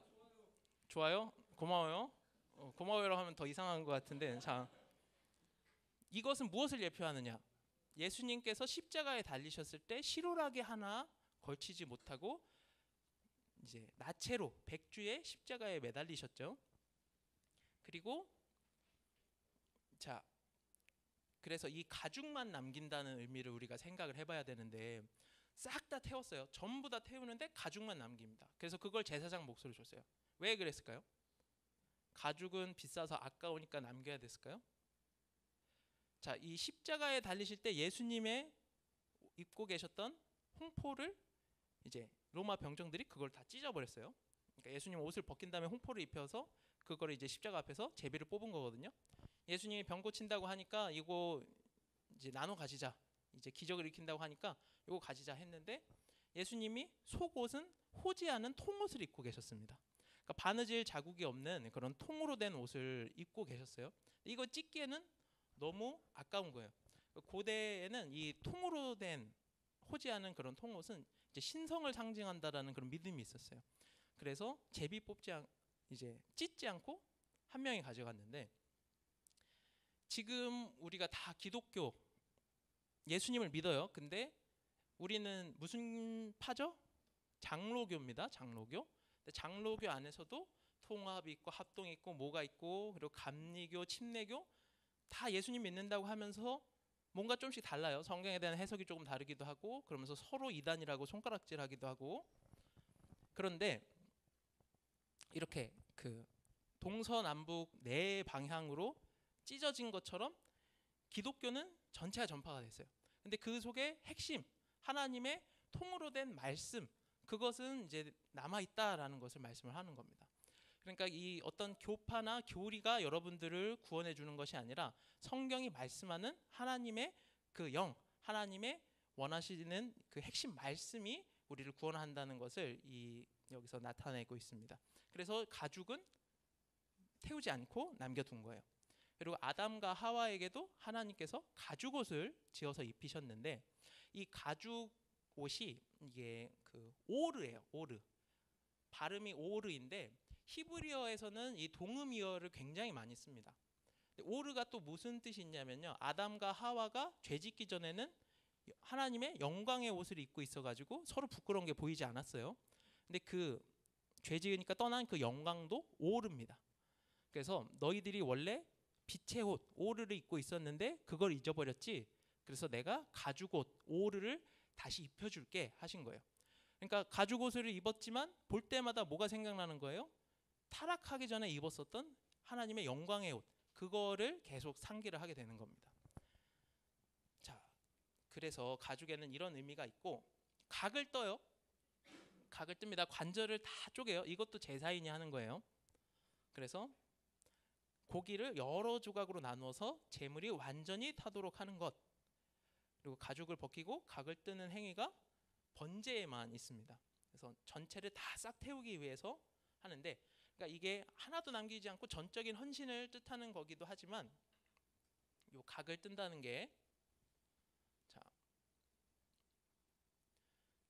좋아요, 고마워요, 고마워요라고 하면 더 이상한 것 같은데, 자, 이것은 무엇을 예표하느냐? 예수님께서 십자가에 달리셨을 때 실오라기 하나 걸치지 못하고 이제 나체로 백주에 십자가에 매달리셨죠. 그리고 자, 그래서 이 가죽만 남긴다는 의미를 우리가 생각을 해봐야 되는데, 싹 다 태웠어요. 전부 다 태우는데 가죽만 남깁니다. 그래서 그걸 제사장 몫으로 줬어요. 왜 그랬을까요? 가죽은 비싸서 아까우니까 남겨야 됐을까요? 자, 이 십자가에 달리실 때 예수님의 입고 계셨던 홍포를 이제 로마 병정들이 그걸 다 찢어버렸어요. 그러니까 예수님 옷을 벗긴 다음에 홍포를 입혀서 그걸 이제 십자가 앞에서 제비를 뽑은 거거든요. 예수님이 병 고친다고 하니까 이거 이제 나눠 가지자, 이제 기적을 일으킨다고 하니까 이거 가지자 했는데, 예수님이 속옷은 호지 않은 통옷을 입고 계셨습니다. 그러니까 바느질 자국이 없는 그런 통으로 된 옷을 입고 계셨어요. 이거 찢기에는 너무 아까운 거예요. 고대에는 이 통으로 된 호지 않은 그런 통옷은 이제 신성을 상징한다라는 그런 믿음이 있었어요. 그래서 제비 뽑지 이제 찢지 않고 한 명이 가져갔는데, 지금 우리가 다 기독교 예수님을 믿어요. 근데 우리는 무슨 파죠? 장로교입니다. 장로교. 근데 장로교 안에서도 통합이 있고 합동이 있고 뭐가 있고, 그리고 감리교, 침례교 다 예수님 믿는다고 하면서 뭔가 좀씩 달라요. 성경에 대한 해석이 조금 다르기도 하고, 그러면서 서로 이단이라고 손가락질하기도 하고. 그런데 이렇게 그 동서남북 네 방향으로 찢어진 것처럼 기독교는 전체가 전파가 됐어요. 근데 그 속에 핵심, 하나님의 통으로 된 말씀, 그것은 이제 남아 있다라는 것을 말씀을 하는 겁니다. 그러니까 이 어떤 교파나 교리가 여러분들을 구원해 주는 것이 아니라 성경이 말씀하는 하나님의 그 영, 하나님의 원하시는 그 핵심 말씀이 우리를 구원한다는 것을 여기서 나타내고 있습니다. 그래서 가죽은 태우지 않고 남겨둔 거예요. 그리고 아담과 하와에게도 하나님께서 가죽 옷을 지어서 입히셨는데, 이 가죽 옷이 이게 그 오르예요. 오르. 발음이 오르인데 히브리어에서는 이 동음이어를 굉장히 많이 씁니다. 오르가 또 무슨 뜻이 있냐면요, 아담과 하와가 죄짓기 전에는 하나님의 영광의 옷을 입고 있어가지고 서로 부끄러운 게 보이지 않았어요. 근데 그 죄지으니까 떠난 그 영광도 오르입니다. 그래서 너희들이 원래 빛의 옷 오르를 입고 있었는데 그걸 잊어버렸지, 그래서 내가 가죽옷 오르를 다시 입혀줄게 하신 거예요. 그러니까 가죽옷을 입었지만 볼 때마다 뭐가 생각나는 거예요? 타락하기 전에 입었었던 하나님의 영광의 옷, 그거를 계속 상기를 하게 되는 겁니다. 자, 그래서 가죽에는 이런 의미가 있고, 각을 떠요. 각을 뜹니다. 관절을 다 쪼개요. 이것도 제사인이 하는 거예요. 그래서 고기를 여러 조각으로 나누어서 제물이 완전히 타도록 하는 것, 그리고 가죽을 벗기고 각을 뜨는 행위가 번제에만 있습니다. 그래서 전체를 다 싹 태우기 위해서 하는데, 그러니까 이게 하나도 남기지 않고 전적인 헌신을 뜻하는 거기도 하지만, 요 각을 뜬다는 게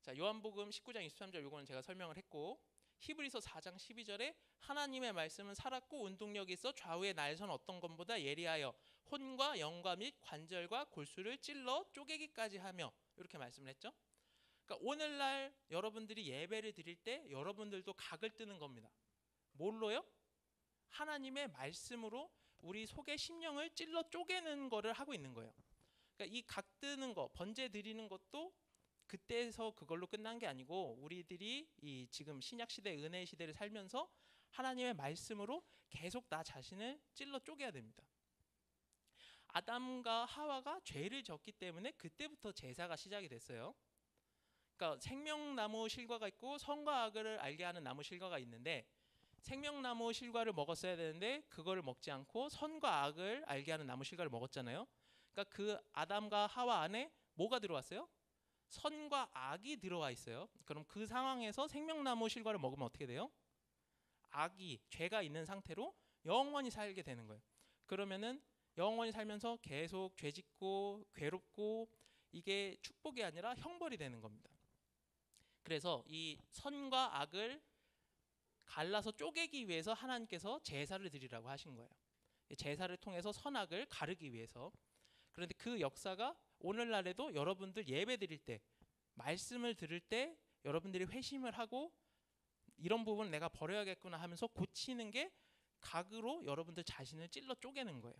자, 요한복음 19장 23절 요거는 제가 설명을 했고, 히브리서 4장 12절에 하나님의 말씀은 살았고 운동력이 있어 좌우의 날선 어떤 것보다 예리하여 혼과 영과 및 관절과 골수를 찔러 쪼개기까지 하며, 이렇게 말씀을 했죠. 그러니까 오늘날 여러분들이 예배를 드릴 때 여러분들도 각을 뜨는 겁니다. 뭘로요? 하나님의 말씀으로 우리 속의 심령을 찔러 쪼개는 거를 하고 있는 거예요. 그러니까 이 각 뜨는 거, 번제 드리는 것도 그때에서 그걸로 끝난 게 아니고 우리들이 이 지금 신약 시대 은혜의 시대를 살면서 하나님의 말씀으로 계속 나 자신을 찔러 쪼개야 됩니다. 아담과 하와가 죄를 졌기 때문에 그때부터 제사가 시작이 됐어요. 그러니까 생명나무 실과가 있고 선과 악을 알게 하는 나무 실과가 있는데 생명나무 실과를 먹었어야 되는데 그거를 먹지 않고 선과 악을 알게 하는 나무 실과를 먹었잖아요. 그러니까 그 아담과 하와 안에 뭐가 들어왔어요? 선과 악이 들어와 있어요. 그럼 그 상황에서 생명나무 실과를 먹으면 어떻게 돼요? 악이, 죄가 있는 상태로 영원히 살게 되는 거예요. 그러면은 영원히 살면서 계속 죄짓고 괴롭고 이게 축복이 아니라 형벌이 되는 겁니다. 그래서 이 선과 악을 갈라서 쪼개기 위해서 하나님께서 제사를 드리라고 하신 거예요. 제사를 통해서 선악을 가르기 위해서. 그런데 그 역사가 오늘날에도 여러분들 예배 드릴 때, 말씀을 들을 때 여러분들이 회심을 하고 이런 부분 내가 버려야겠구나 하면서 고치는 게 각으로 여러분들 자신을 찔러 쪼개는 거예요.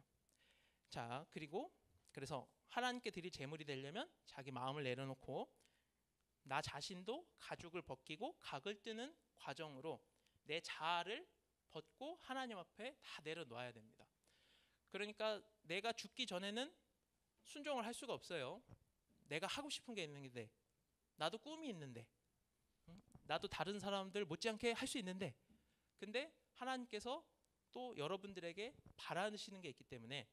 자, 그리고 그래서 하나님께 드릴 제물이 되려면 자기 마음을 내려놓고 나 자신도 가죽을 벗기고 각을 뜨는 과정으로 내 자아를 벗고 하나님 앞에 다 내려놓아야 됩니다. 그러니까 내가 죽기 전에는 순종을 할 수가 없어요. 내가 하고 싶은 게 있는데, 나도 꿈이 있는데, 나도 다른 사람들 못지않게 할 수 있는데, 근데 하나님께서 또 여러분들에게 바라시는 게 있기 때문에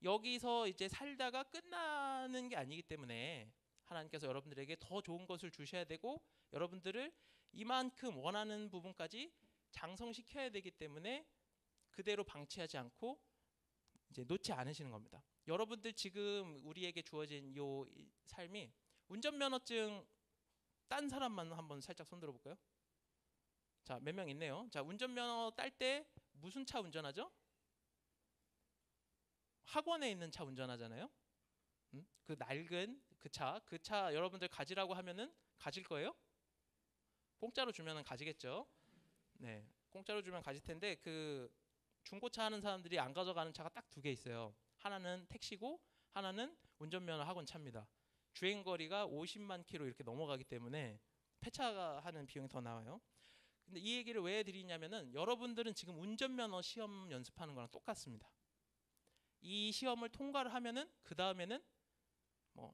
여기서 이제 살다가 끝나는 게 아니기 때문에 하나님께서 여러분들에게 더 좋은 것을 주셔야 되고 여러분들을 이만큼 원하는 부분까지 장성시켜야 되기 때문에 그대로 방치하지 않고 이제 놓지 않으시는 겁니다. 여러분들 지금 우리에게 주어진 요 삶이 운전면허증 딴 사람만 한번 살짝 손들어 볼까요? 자, 몇 명 있네요. 자, 운전면허 딸 때 무슨 차 운전하죠? 학원에 있는 차 운전하잖아요. 그 낡은 그 차 여러분들 가지라고 하면은 가질 거예요? 공짜로 주면은 가지겠죠. 네, 공짜로 주면 가질 텐데 그 중고차 하는 사람들이 안 가져가는 차가 딱 두 개 있어요. 하나는 택시고 하나는 운전면허 학원 차입니다. 주행 거리가 50만 킬로 이렇게 넘어가기 때문에 폐차가 하는 비용이 더 나와요. 근데 이 얘기를 왜 드리냐면은 여러분들은 지금 운전면허 시험 연습하는 거랑 똑같습니다. 이 시험을 통과를 하면은 그 다음에는 뭐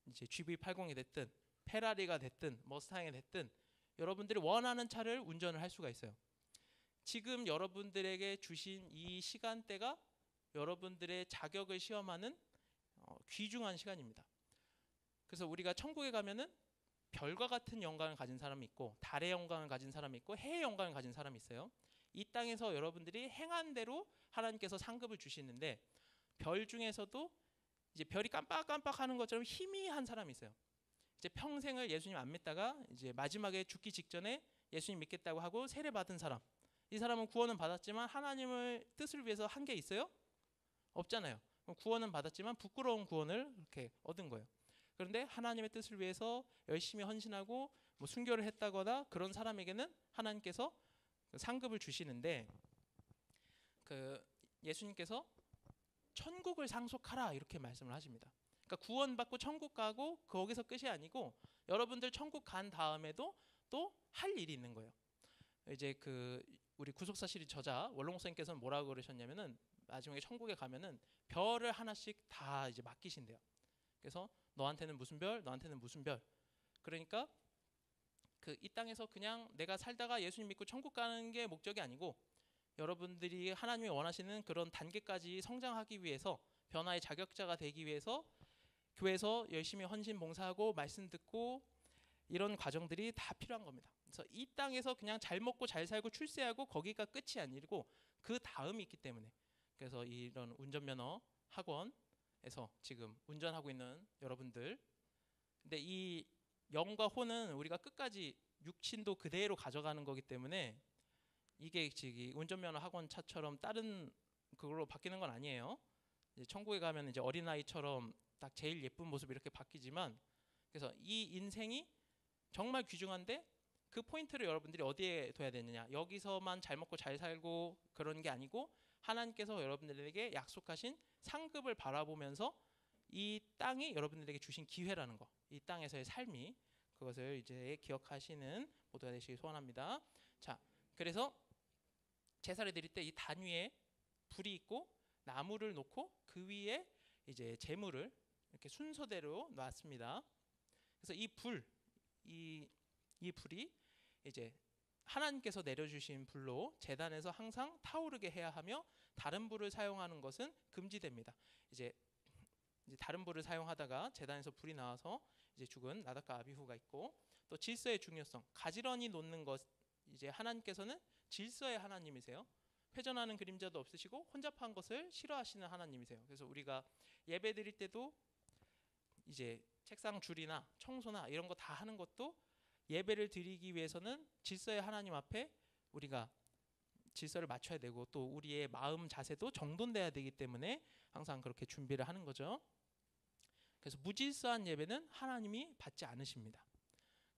이제 GV80이 됐든 페라리가 됐든 머스탕이 됐든 여러분들이 원하는 차를 운전을 할 수가 있어요. 지금 여러분들에게 주신 이 시간대가 여러분들의 자격을 시험하는 귀중한 시간입니다. 그래서 우리가 천국에 가면은 별과 같은 영광을 가진 사람이 있고 달의 영광을 가진 사람이 있고 해의 영광을 가진 사람이 있어요. 이 땅에서 여러분들이 행한 대로 하나님께서 상급을 주시는데 별 중에서도 이제 별이 깜빡깜빡하는 것처럼 희미한 사람이 있어요. 이제 평생을 예수님 안 믿다가 이제 마지막에 죽기 직전에 예수님 믿겠다고 하고 세례 받은 사람. 이 사람은 구원은 받았지만 하나님의 뜻을 위해서 한 게 있어요? 없잖아요. 구원은 받았지만 부끄러운 구원을 이렇게 얻은 거예요. 그런데 하나님의 뜻을 위해서 열심히 헌신하고 뭐 순교를 했다거나 그런 사람에게는 하나님께서 상급을 주시는데 그 예수님께서 천국을 상속하라 이렇게 말씀을 하십니다. 그러니까 구원받고 천국 가고 거기서 끝이 아니고 여러분들 천국 간 다음에도 또 할 일이 있는 거예요. 이제 그 우리 구속사 시리 저자 원로 목사님께서는 뭐라고 그러셨냐면은 나중에 천국에 가면은 별을 하나씩 다 이제 맡기신대요. 그래서 너한테는 무슨 별, 너한테는 무슨 별. 그러니까 그 이 땅에서 그냥 내가 살다가 예수님 믿고 천국 가는 게 목적이 아니고 여러분들이 하나님이 원하시는 그런 단계까지 성장하기 위해서 변화의 자격자가 되기 위해서 교회에서 열심히 헌신 봉사하고 말씀 듣고 이런 과정들이 다 필요한 겁니다. 그래서 이 땅에서 그냥 잘 먹고 잘 살고 출세하고 거기가 끝이 아니고 그 다음이 있기 때문에 그래서 이런 운전면허 학원에서 지금 운전하고 있는 여러분들 근데 이 영과 혼은 우리가 끝까지 육신도 그대로 가져가는 거기 때문에 이게 지금 운전면허 학원 차처럼 다른 그걸로 바뀌는 건 아니에요. 이제 천국에 가면 이제 어린아이처럼 딱 제일 예쁜 모습 이렇게 바뀌지만 그래서 이 인생이 정말 귀중한데 그 포인트를 여러분들이 어디에 둬야 되느냐? 여기서만 잘 먹고 잘 살고 그런 게 아니고 하나님께서 여러분들에게 약속하신 상급을 바라보면서 이 땅이 여러분들에게 주신 기회라는 거, 이 땅에서의 삶이, 그것을 이제 기억하시는 모두가 되시길 소원합니다. 자, 그래서 제사를 드릴 때 이 단 위에 불이 있고 나무를 놓고 그 위에 이제 제물을 이렇게 순서대로 놨습니다. 그래서 이 불이 이제 하나님께서 내려주신 불로 제단에서 항상 타오르게 해야 하며 다른 불을 사용하는 것은 금지됩니다. 이제 다른 불을 사용하다가 제단에서 불이 나와서 이제 죽은 나답과 아비후가 있고, 또 질서의 중요성, 가지런히 놓는 것, 이제 하나님께서는 질서의 하나님이세요. 회전하는 그림자도 없으시고 혼잡한 것을 싫어하시는 하나님이세요. 그래서 우리가 예배 드릴 때도 이제 책상 줄이나 청소나 이런 거 다 하는 것도 예배를 드리기 위해서는 질서의 하나님 앞에 우리가 질서를 맞춰야 되고, 또 우리의 마음 자세도 정돈돼야 되기 때문에 항상 그렇게 준비를 하는 거죠. 그래서 무질서한 예배는 하나님이 받지 않으십니다.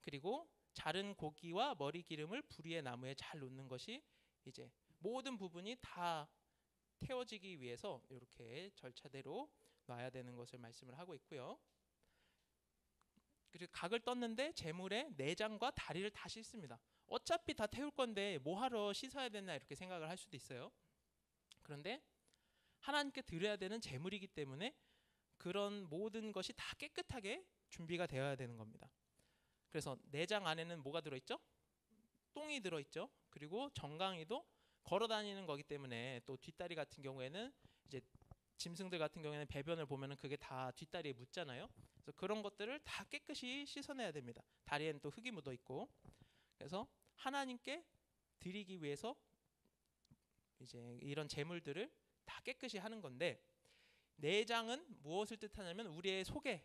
그리고 자른 고기와 머리 기름을 불 위의 나무에 잘 놓는 것이 이제 모든 부분이 다 태워지기 위해서 이렇게 절차대로 놔야 되는 것을 말씀을 하고 있고요. 그리고 각을 떴는데 제물에 내장과 다리를 다 씻습니다. 어차피 다 태울 건데 뭐하러 씻어야 되나 이렇게 생각을 할 수도 있어요. 그런데 하나님께 드려야 되는 제물이기 때문에 그런 모든 것이 다 깨끗하게 준비가 되어야 되는 겁니다. 그래서 내장 안에는 뭐가 들어있죠? 똥이 들어있죠. 그리고 정강이도 걸어 다니는 거기 때문에, 또 뒷다리 같은 경우에는 이제 짐승들 같은 경우에는 배변을 보면은 그게 다 뒷다리에 묻잖아요. 그래서 그런 것들을 다 깨끗이 씻어내야 됩니다. 다리에는 또 흙이 묻어 있고. 그래서 하나님께 드리기 위해서 이제 이런 제물들을 다 깨끗이 하는 건데, 내장은 무엇을 뜻하냐면 우리의 속에,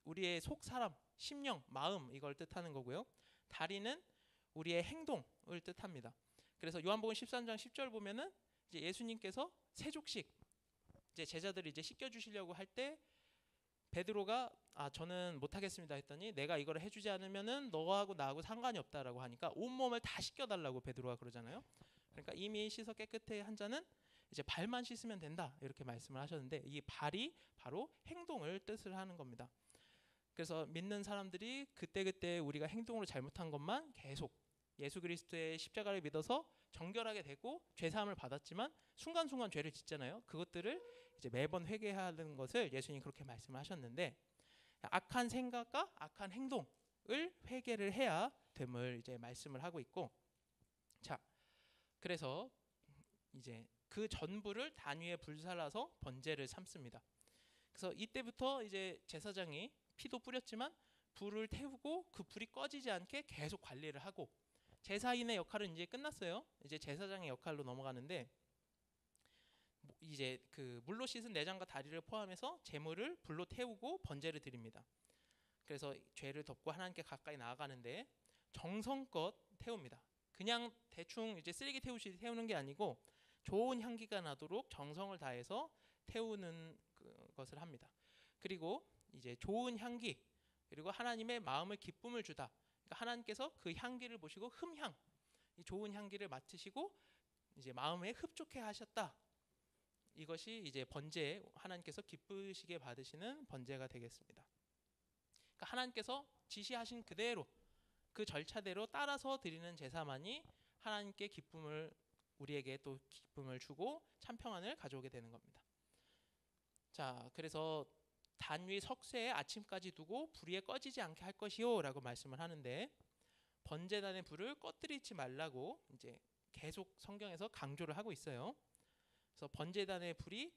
우리의 속 사람, 심령, 마음, 이걸 뜻하는 거고요. 다리는 우리의 행동을 뜻합니다. 그래서 요한복음 13장 10절 보면은 이제 예수님께서 세족식, 이제 제자들이 이제 씻겨 주시려고 할 때 베드로가 저는 못 하겠습니다 했더니, 내가 이걸 해주지 않으면은 너하고 나하고 상관이 없다라고 하니까 온몸을 다 씻겨 달라고 베드로가 그러잖아요. 그러니까 이미 씻어 깨끗해 한 자는 이제 발만 씻으면 된다 이렇게 말씀을 하셨는데, 이 발이 바로 행동을 뜻을 하는 겁니다. 그래서 믿는 사람들이 그때그때 우리가 행동으로 잘못한 것만 계속 예수 그리스도의 십자가를 믿어서 정결하게 되고 죄사함을 받았지만 순간순간 죄를 짓잖아요. 그것들을 이제 매번 회개하는 것을 예수님이 그렇게 말씀을 하셨는데, 악한 생각과 악한 행동을 회개를 해야 됨을 이제 말씀을 하고 있고, 자, 그래서 이제 그 전부를 단위에 불살라서 번제를 삼습니다. 그래서 이때부터 이제 제사장이 피도 뿌렸지만 불을 태우고 그 불이 꺼지지 않게 계속 관리를 하고, 제사인의 역할은 이제 끝났어요. 이제 제사장의 역할로 넘어가는데, 이제 그 물로 씻은 내장과 다리를 포함해서 제물을 불로 태우고 번제를 드립니다. 그래서 죄를 덮고 하나님께 가까이 나아가는데 정성껏 태웁니다. 그냥 대충 이제 쓰레기 태우듯이 태우는 게 아니고 좋은 향기가 나도록 정성을 다해서 태우는 것을 합니다. 그리고 이제 좋은 향기, 그리고 하나님의 마음을 기쁨을 주다. 그러니까 하나님께서 그 향기를 보시고 흠향, 이 좋은 향기를 맡으시고 이제 마음에 흡족해 하셨다. 이것이 이제 번제, 하나님께서 기쁘시게 받으시는 번제가 되겠습니다. 그러니까 하나님께서 지시하신 그대로 그 절차대로 따라서 드리는 제사만이 하나님께 기쁨을, 우리에게 또 기쁨을 주고 참평안을 가져오게 되는 겁니다. 자, 그래서 단위 석쇠에 아침까지 두고 불 위에 꺼지지 않게 할 것이요 라고 말씀을 하는데, 번제단의 불을 꺼뜨리지 말라고 이제 계속 성경에서 강조를 하고 있어요. 그래서 번제단의 불이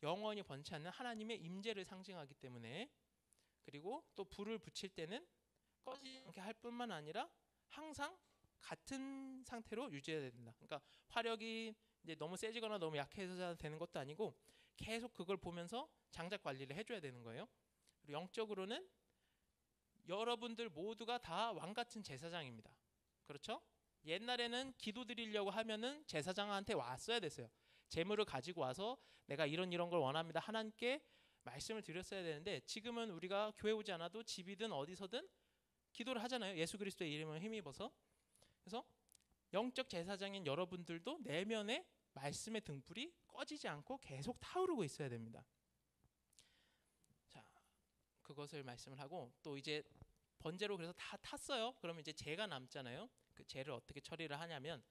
영원히 번지 않는 하나님의 임재를 상징하기 때문에, 그리고 또 불을 붙일 때는 꺼지지 않게 할 뿐만 아니라 항상 같은 상태로 유지해야 된다. 그러니까 화력이 이제 너무 세지거나 너무 약해져야 되는 것도 아니고 계속 그걸 보면서 장작 관리를 해줘야 되는 거예요. 그리고 영적으로는 여러분들 모두가 다 왕같은 제사장입니다. 그렇죠? 옛날에는 기도 드리려고 하면은 제사장한테 왔어야 됐어요. 제물을 가지고 와서 내가 이런 걸 원합니다. 하나님께 말씀을 드렸어야 되는데 지금은 우리가 교회 오지 않아도 집이든 어디서든 기도를 하잖아요. 예수 그리스도의 이름을 힘입어서. 그래서 영적 제사장인 여러분들도 내면에 말씀의 등불이 꺼지지 않고 계속 타오르고 있어야 됩니다. 자, 그것을 말씀을 하고 또 이제 번제로 그래서 다 탔어요. 그러면 이제 재가 남잖아요. 그 재를 어떻게 처리를 하냐면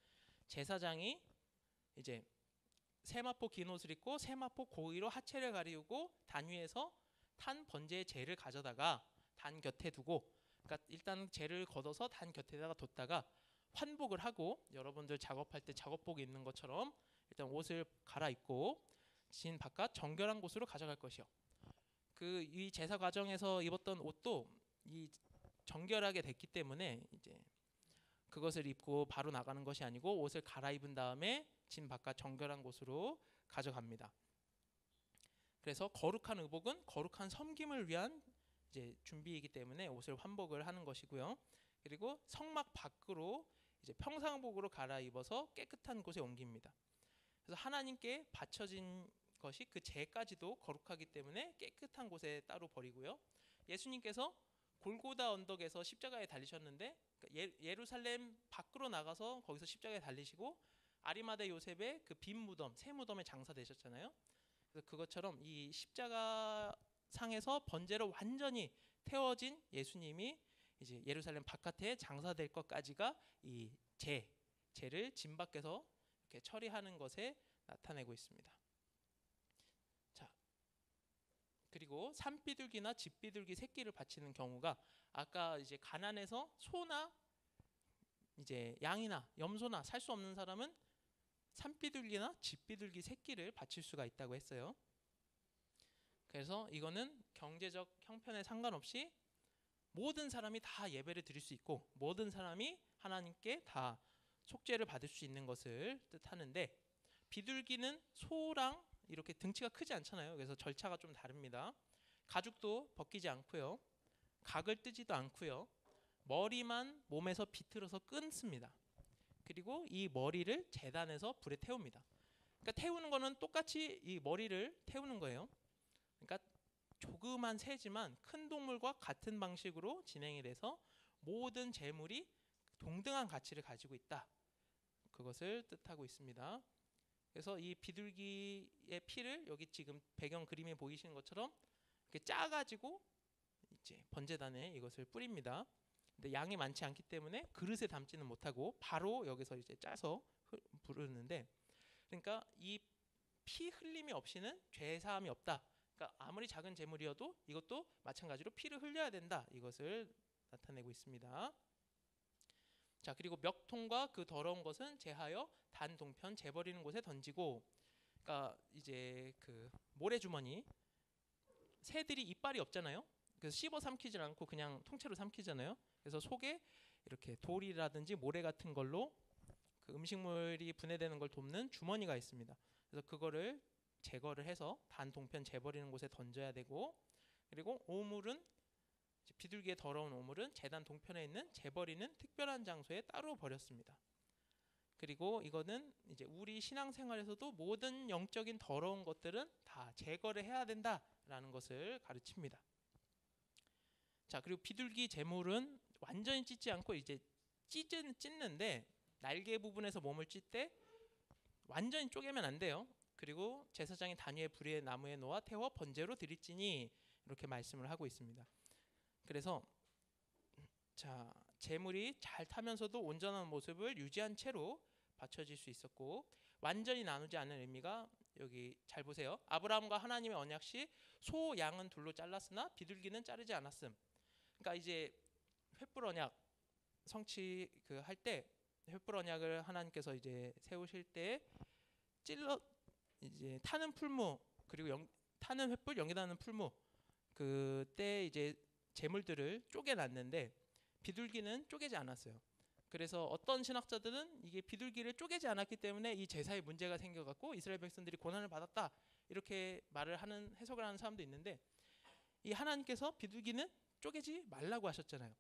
제사장이 이제 세마포 긴 옷을 입고 세마포 고의로 하체를 가리우고 단 위에서 탄 번제의 재를 가져다가 단 곁에 두고, 그러니까 일단 재를 걷어서 단 곁에다가 뒀다가 환복을 하고 여러분들 작업할 때 작업복 입는 것처럼 일단 옷을 갈아입고 진 바깥 정결한 곳으로 가져갈 것이요. 그 이 제사 과정에서 입었던 옷도 이 정결하게 됐기 때문에 이제 그것을 입고 바로 나가는 것이 아니고 옷을 갈아입은 다음에 진 바깥 정결한 곳으로 가져갑니다. 그래서 거룩한 의복은 거룩한 섬김을 위한 이제 준비이기 때문에 옷을 환복을 하는 것이고요. 그리고 성막 밖으로 이제 평상복으로 갈아입어서 깨끗한 곳에 옮깁니다. 그래서 하나님께 바쳐진 것이 그 재까지도 거룩하기 때문에 깨끗한 곳에 따로 버리고요. 예수님께서 골고다 언덕에서 십자가에 달리셨는데 예루살렘 밖으로 나가서 거기서 십자가에 달리시고 아리마대 요셉의 그 빈 무덤, 새 무덤에 장사되셨잖아요. 그래서 그것처럼 이 십자가 상에서 번제로 완전히 태워진 예수님이 이제 예루살렘 바깥에 장사될 것까지가 이 재를 진 밖에서 이렇게 처리하는 것에 나타내고 있습니다. 자, 그리고 산비둘기나 집비둘기 새끼를 바치는 경우가 아까 이제 가난해서 소나 이제 양이나 염소나 살 수 없는 사람은 산비둘기나 집비둘기 새끼를 바칠 수가 있다고 했어요. 그래서 이거는 경제적 형편에 상관없이 모든 사람이 다 예배를 드릴 수 있고 모든 사람이 하나님께 다 속죄를 받을 수 있는 것을 뜻하는데, 비둘기는 소랑 이렇게 등치가 크지 않잖아요. 그래서 절차가 좀 다릅니다. 가죽도 벗기지 않고요, 각을 뜨지도 않고요, 머리만 몸에서 비틀어서 끊습니다. 그리고 이 머리를 제단에서 불에 태웁니다. 그러니까 태우는 거는 똑같이 이 머리를 태우는 거예요. 그러니까 조그만 새지만 큰 동물과 같은 방식으로 진행이 돼서 모든 재물이 동등한 가치를 가지고 있다, 그것을 뜻하고 있습니다. 그래서 이 비둘기의 피를 여기 지금 배경 그림에 보이시는 것처럼 이렇게 짜가지고 이제 번제단에 이것을 뿌립니다. 근데 양이 많지 않기 때문에 그릇에 담지는 못하고 바로 여기서 이제 짜서 부르는데, 그러니까 이 피 흘림이 없이는 죄 사함이 없다. 그러니까 아무리 작은 재물이어도 이것도 마찬가지로 피를 흘려야 된다, 이것을 나타내고 있습니다. 자, 그리고 멱통과 그 더러운 것은 제하여 단 동편 재버리는 곳에 던지고, 그러니까 이제 그 모래주머니, 새들이 이빨이 없잖아요. 그래서 씹어 삼키지 않고 그냥 통째로 삼키잖아요. 그래서 속에 이렇게 돌이라든지 모래 같은 걸로 그 음식물이 분해되는 걸 돕는 주머니가 있습니다. 그래서 그거를 제거를 해서 단 동편 재버리는 곳에 던져야 되고, 그리고 오물은 비둘기의 더러운 오물은 제단 동편에 있는 재버리는 특별한 장소에 따로 버렸습니다. 그리고 이거는 이제 우리 신앙생활에서도 모든 영적인 더러운 것들은 다 제거를 해야 된다라는 것을 가르칩니다. 자, 그리고 비둘기 제물은 완전히 찢지 않고 이제 찢는데 날개 부분에서 몸을 찢 때 완전히 쪼개면 안 돼요. 그리고 제사장이 단위의 불의 나무에 놓아 태워 번제로 드릴지니, 이렇게 말씀을 하고 있습니다. 그래서 자, 제물이 잘 타면서도 온전한 모습을 유지한 채로 바쳐질 수 있었고, 완전히 나누지 않는 의미가 여기 잘 보세요. 아브라함과 하나님의 언약시 소 양은 둘로 잘랐으나 비둘기는 자르지 않았음. 그러니까 이제 횃불 언약 성취 그 할 때 횃불 언약을 하나님께서 이제 세우실 때 찔러 이제 타는 풀무, 그리고 타는 횃불 연기나는 풀무, 그때 이제 제물들을 쪼개놨는데 비둘기는 쪼개지 않았어요. 그래서 어떤 신학자들은 이게 비둘기를 쪼개지 않았기 때문에 이 제사에 문제가 생겨갖고 이스라엘 백성들이 고난을 받았다, 이렇게 말을 하는, 해석을 하는 사람도 있는데, 이 하나님께서 비둘기는 쪼개지 말라고 하셨잖아요.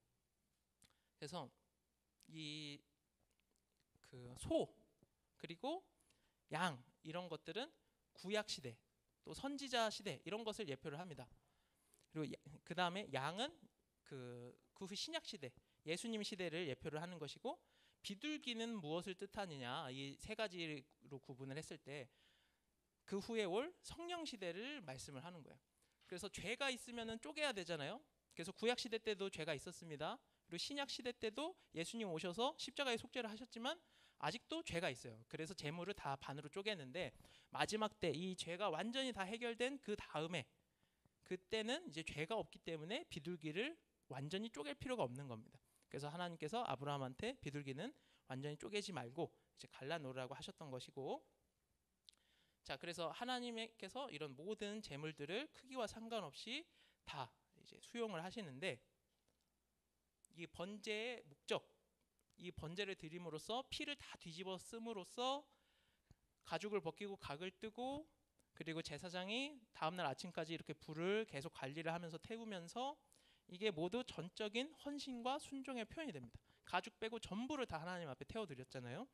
그래서 이 그 소 그리고 양 이런 것들은 구약 시대, 또 선지자 시대 이런 것을 예표를 합니다. 그리고 그 다음에 양은 그 후 신약 시대, 예수님 시대를 예표를 하는 것이고, 비둘기는 무엇을 뜻하느냐, 이 세 가지로 구분을 했을 때 그 후에 올 성령 시대를 말씀을 하는 거예요. 그래서 죄가 있으면은 쪼개야 되잖아요. 그래서 구약 시대 때도 죄가 있었습니다. 그리고 신약 시대 때도 예수님 오셔서 십자가에 속죄를 하셨지만 아직도 죄가 있어요. 그래서 재물을 다 반으로 쪼개는데, 마지막 때 이 죄가 완전히 다 해결된 그 다음에, 그때는 이제 죄가 없기 때문에 비둘기를 완전히 쪼갤 필요가 없는 겁니다. 그래서 하나님께서 아브라함한테 비둘기는 완전히 쪼개지 말고 이제 갈라놓으라고 하셨던 것이고, 자, 그래서 하나님께서 이런 모든 재물들을 크기와 상관없이 다 이제 수용을 하시는데, 이 번제의 목적, 이 번제를 드림으로써 피를 다 뒤집어 쓰므로써 가죽을 벗기고 각을 뜨고, 그리고 제사장이 다음날 아침까지 이렇게 불을 계속 관리를 하면서 태우면서, 이게 모두 전적인 헌신과 순종의 표현이 됩니다. 가죽 빼고 전부를 다 하나님 앞에 태워드렸잖아요.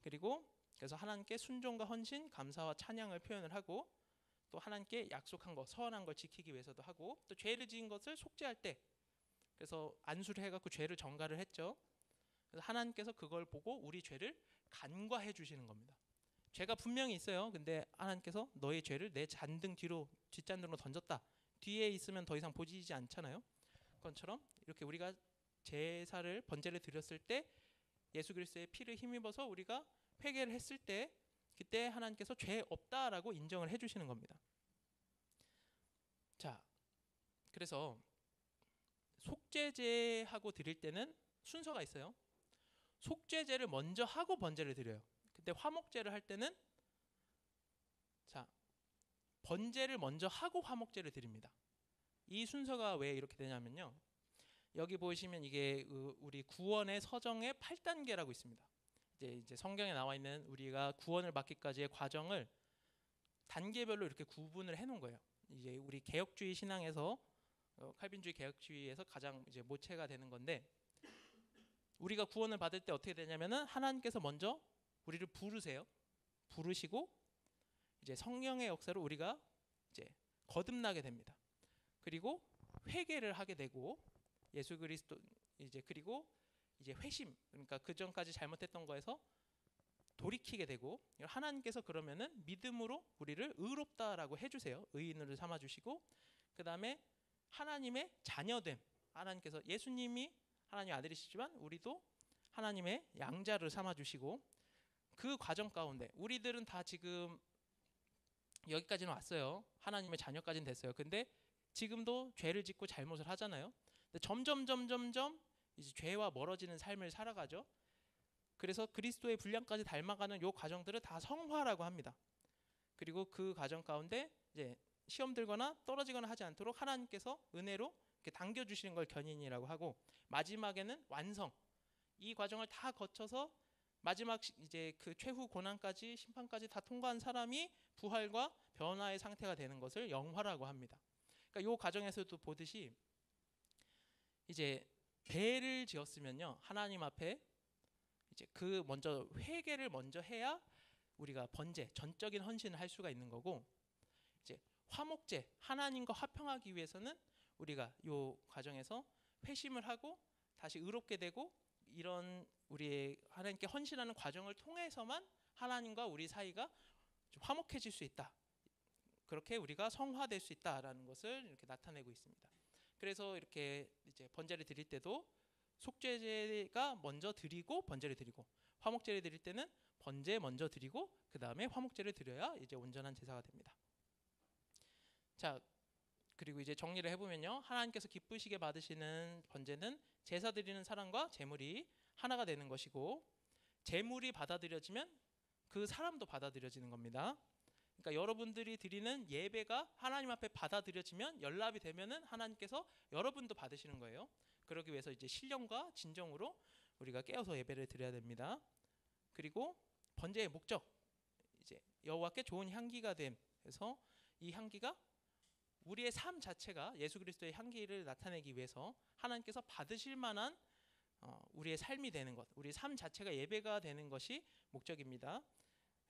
그리고 그래서 하나님께 순종과 헌신, 감사와 찬양을 표현을 하고, 또 하나님께 약속한 것, 서원한 걸 지키기 위해서도 하고, 또 죄를 지은 것을 속죄할 때 그래서 안수를 해갖고 죄를 전가를 했죠. 그래서 하나님께서 그걸 보고 우리 죄를 간과해 주시는 겁니다. 죄가 분명히 있어요. 근데 하나님께서 너의 죄를 내 잔등 뒤로, 뒷잔등으로 던졌다. 뒤에 있으면 더 이상 보이지 않잖아요. 그것처럼 이렇게 우리가 제사를, 번제를 드렸을 때 예수 그리스도의 피를 힘입어서 우리가 회개를 했을 때, 그때 하나님께서 죄 없다라고 인정을 해주시는 겁니다. 자, 그래서 속죄제하고 드릴 때는 순서가 있어요. 속죄제를 먼저 하고 번제를 드려요. 근데 화목제를 할 때는, 자, 번제를 먼저 하고 화목제를 드립니다. 이 순서가 왜 이렇게 되냐면요, 여기 보시면 이게 우리 구원의 서정의 8단계라고 있습니다. 이제 성경에 나와 있는 우리가 구원을 받기까지의 과정을 단계별로 이렇게 구분을 해놓은 거예요. 이제 우리 개혁주의 신앙에서, 칼빈주의 개혁주의에서 가장 이제 모체가 되는 건데, 우리가 구원을 받을 때 어떻게 되냐면은 하나님께서 먼저 우리를 부르세요. 부르시고 이제 성령의 역사로 우리가 이제 거듭나게 됩니다. 그리고 회개를 하게 되고, 예수 그리스도 이제, 그리고 이제 회심, 그러니까 그 전까지 잘못했던 거에서 돌이키게 되고, 하나님께서 그러면은 믿음으로 우리를 의롭다라고 해주세요. 의인으로 삼아주시고, 그 다음에 하나님의 자녀됨, 하나님께서, 예수님이 하나님 아들이시지만 우리도 하나님의 양자를 삼아주시고, 그 과정 가운데 우리들은 다 지금 여기까지는 왔어요. 하나님의 자녀까지는 됐어요. 근데 지금도 죄를 짓고 잘못을 하잖아요. 근데 점점 이제 죄와 멀어지는 삶을 살아가죠. 그래서 그리스도의 분량까지 닮아가는 요 과정들을 다 성화라고 합니다. 그리고 그 과정 가운데 이제 시험 들거나 떨어지거나 하지 않도록 하나님께서 은혜로 이렇게 당겨주시는 걸 견인이라고 하고, 마지막에는 완성. 이 과정을 다 거쳐서 마지막 이제 그 최후 고난까지, 심판까지 다 통과한 사람이 부활과 변화의 상태가 되는 것을 영화라고 합니다. 그러니까 이 과정에서도 보듯이 이제 배를 지었으면요, 하나님 앞에 이제 그 먼저 회개를 먼저 해야 우리가 번제, 전적인 헌신을 할 수가 있는 거고, 이제 화목제, 하나님과 화평하기 위해서는 우리가 이 과정에서 회심을 하고 다시 의롭게 되고, 이런 우리의 하나님께 헌신하는 과정을 통해서만 하나님과 우리 사이가 좀 화목해질 수 있다. 그렇게 우리가 성화될 수 있다라는 것을 이렇게 나타내고 있습니다. 그래서 이렇게 이제 번제를 드릴 때도 속죄제가 먼저 드리고 번제를 드리고, 화목제를 드릴 때는 번제 먼저 드리고 그 다음에 화목제를 드려야 이제 온전한 제사가 됩니다. 자, 그리고 이제 정리를 해보면요, 하나님께서 기쁘시게 받으시는 번제는 제사 드리는 사람과 제물이 하나가 되는 것이고, 제물이 받아들여지면 그 사람도 받아들여지는 겁니다. 그러니까 여러분들이 드리는 예배가 하나님 앞에 받아들여지면, 연락이 되면은 하나님께서 여러분도 받으시는 거예요. 그러기 위해서 이제 신령과 진정으로 우리가 깨어서 예배를 드려야 됩니다. 그리고 번제의 목적, 이제 여호와께 좋은 향기가 됨. 그래서 이 향기가 우리의 삶 자체가 예수 그리스도의 향기를 나타내기 위해서 하나님께서 받으실 만한 우리의 삶이 되는 것, 우리 삶 자체가 예배가 되는 것이 목적입니다.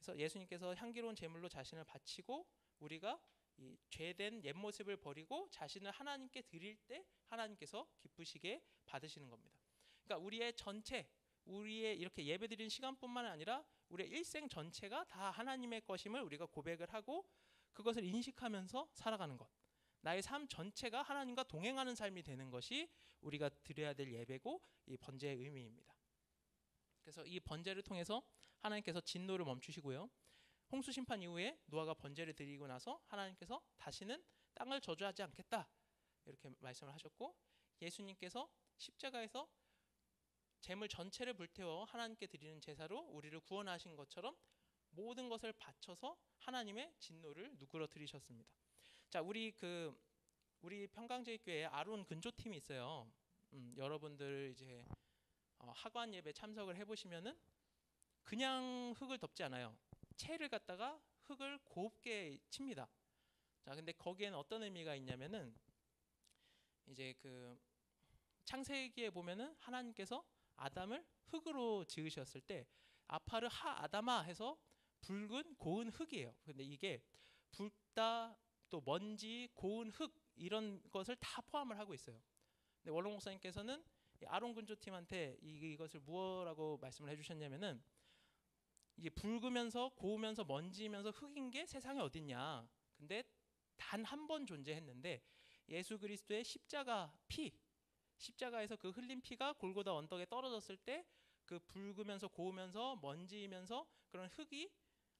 그래서 예수님께서 향기로운 제물로 자신을 바치고 우리가 이 죄된 옛 모습을 버리고 자신을 하나님께 드릴 때 하나님께서 기쁘시게 받으시는 겁니다. 그러니까 우리의 전체, 우리의 이렇게 예배드리는 시간뿐만 아니라 우리의 일생 전체가 다 하나님의 것임을 우리가 고백을 하고 그것을 인식하면서 살아가는 것. 나의 삶 전체가 하나님과 동행하는 삶이 되는 것이 우리가 드려야 될 예배고 이 번제의 의미입니다. 그래서 이 번제를 통해서 하나님께서 진노를 멈추시고요. 홍수 심판 이후에 노아가 번제를 드리고 나서 하나님께서 다시는 땅을 저주하지 않겠다 이렇게 말씀을 하셨고, 예수님께서 십자가에서 재물 전체를 불태워 하나님께 드리는 제사로 우리를 구원하신 것처럼 모든 것을 바쳐서 하나님의 진노를 누그러뜨리셨습니다. 자, 우리 평강제일교회에 아론 근조팀이 있어요. 여러분들 이제 하관 예배 참석을 해보시면은 그냥 흙을 덮지 않아요. 채를 갖다가 흙을 곱게 칩니다. 자, 근데 거기에는 어떤 의미가 있냐면은 이제 그 창세기에 보면은 하나님께서 아담을 흙으로 지으셨을 때 아파르 하 아담아 해서 붉은 고운 흙이에요. 근데 이게 붉다 또 먼지 고운 흙 이런 것을 다 포함을 하고 있어요. 근데 원로 목사님께서는 아론 근조팀한테 이것을 무엇라고 말씀을 해주셨냐면은 이게 붉으면서 고우면서 먼지면서 흙인 게 세상에 어딨냐. 근데 단 한 번 존재했는데 예수 그리스도의 십자가 피, 십자가에서 그 흘린 피가 골고다 언덕에 떨어졌을 때 그 붉으면서 고우면서 먼지면서 그런 흙이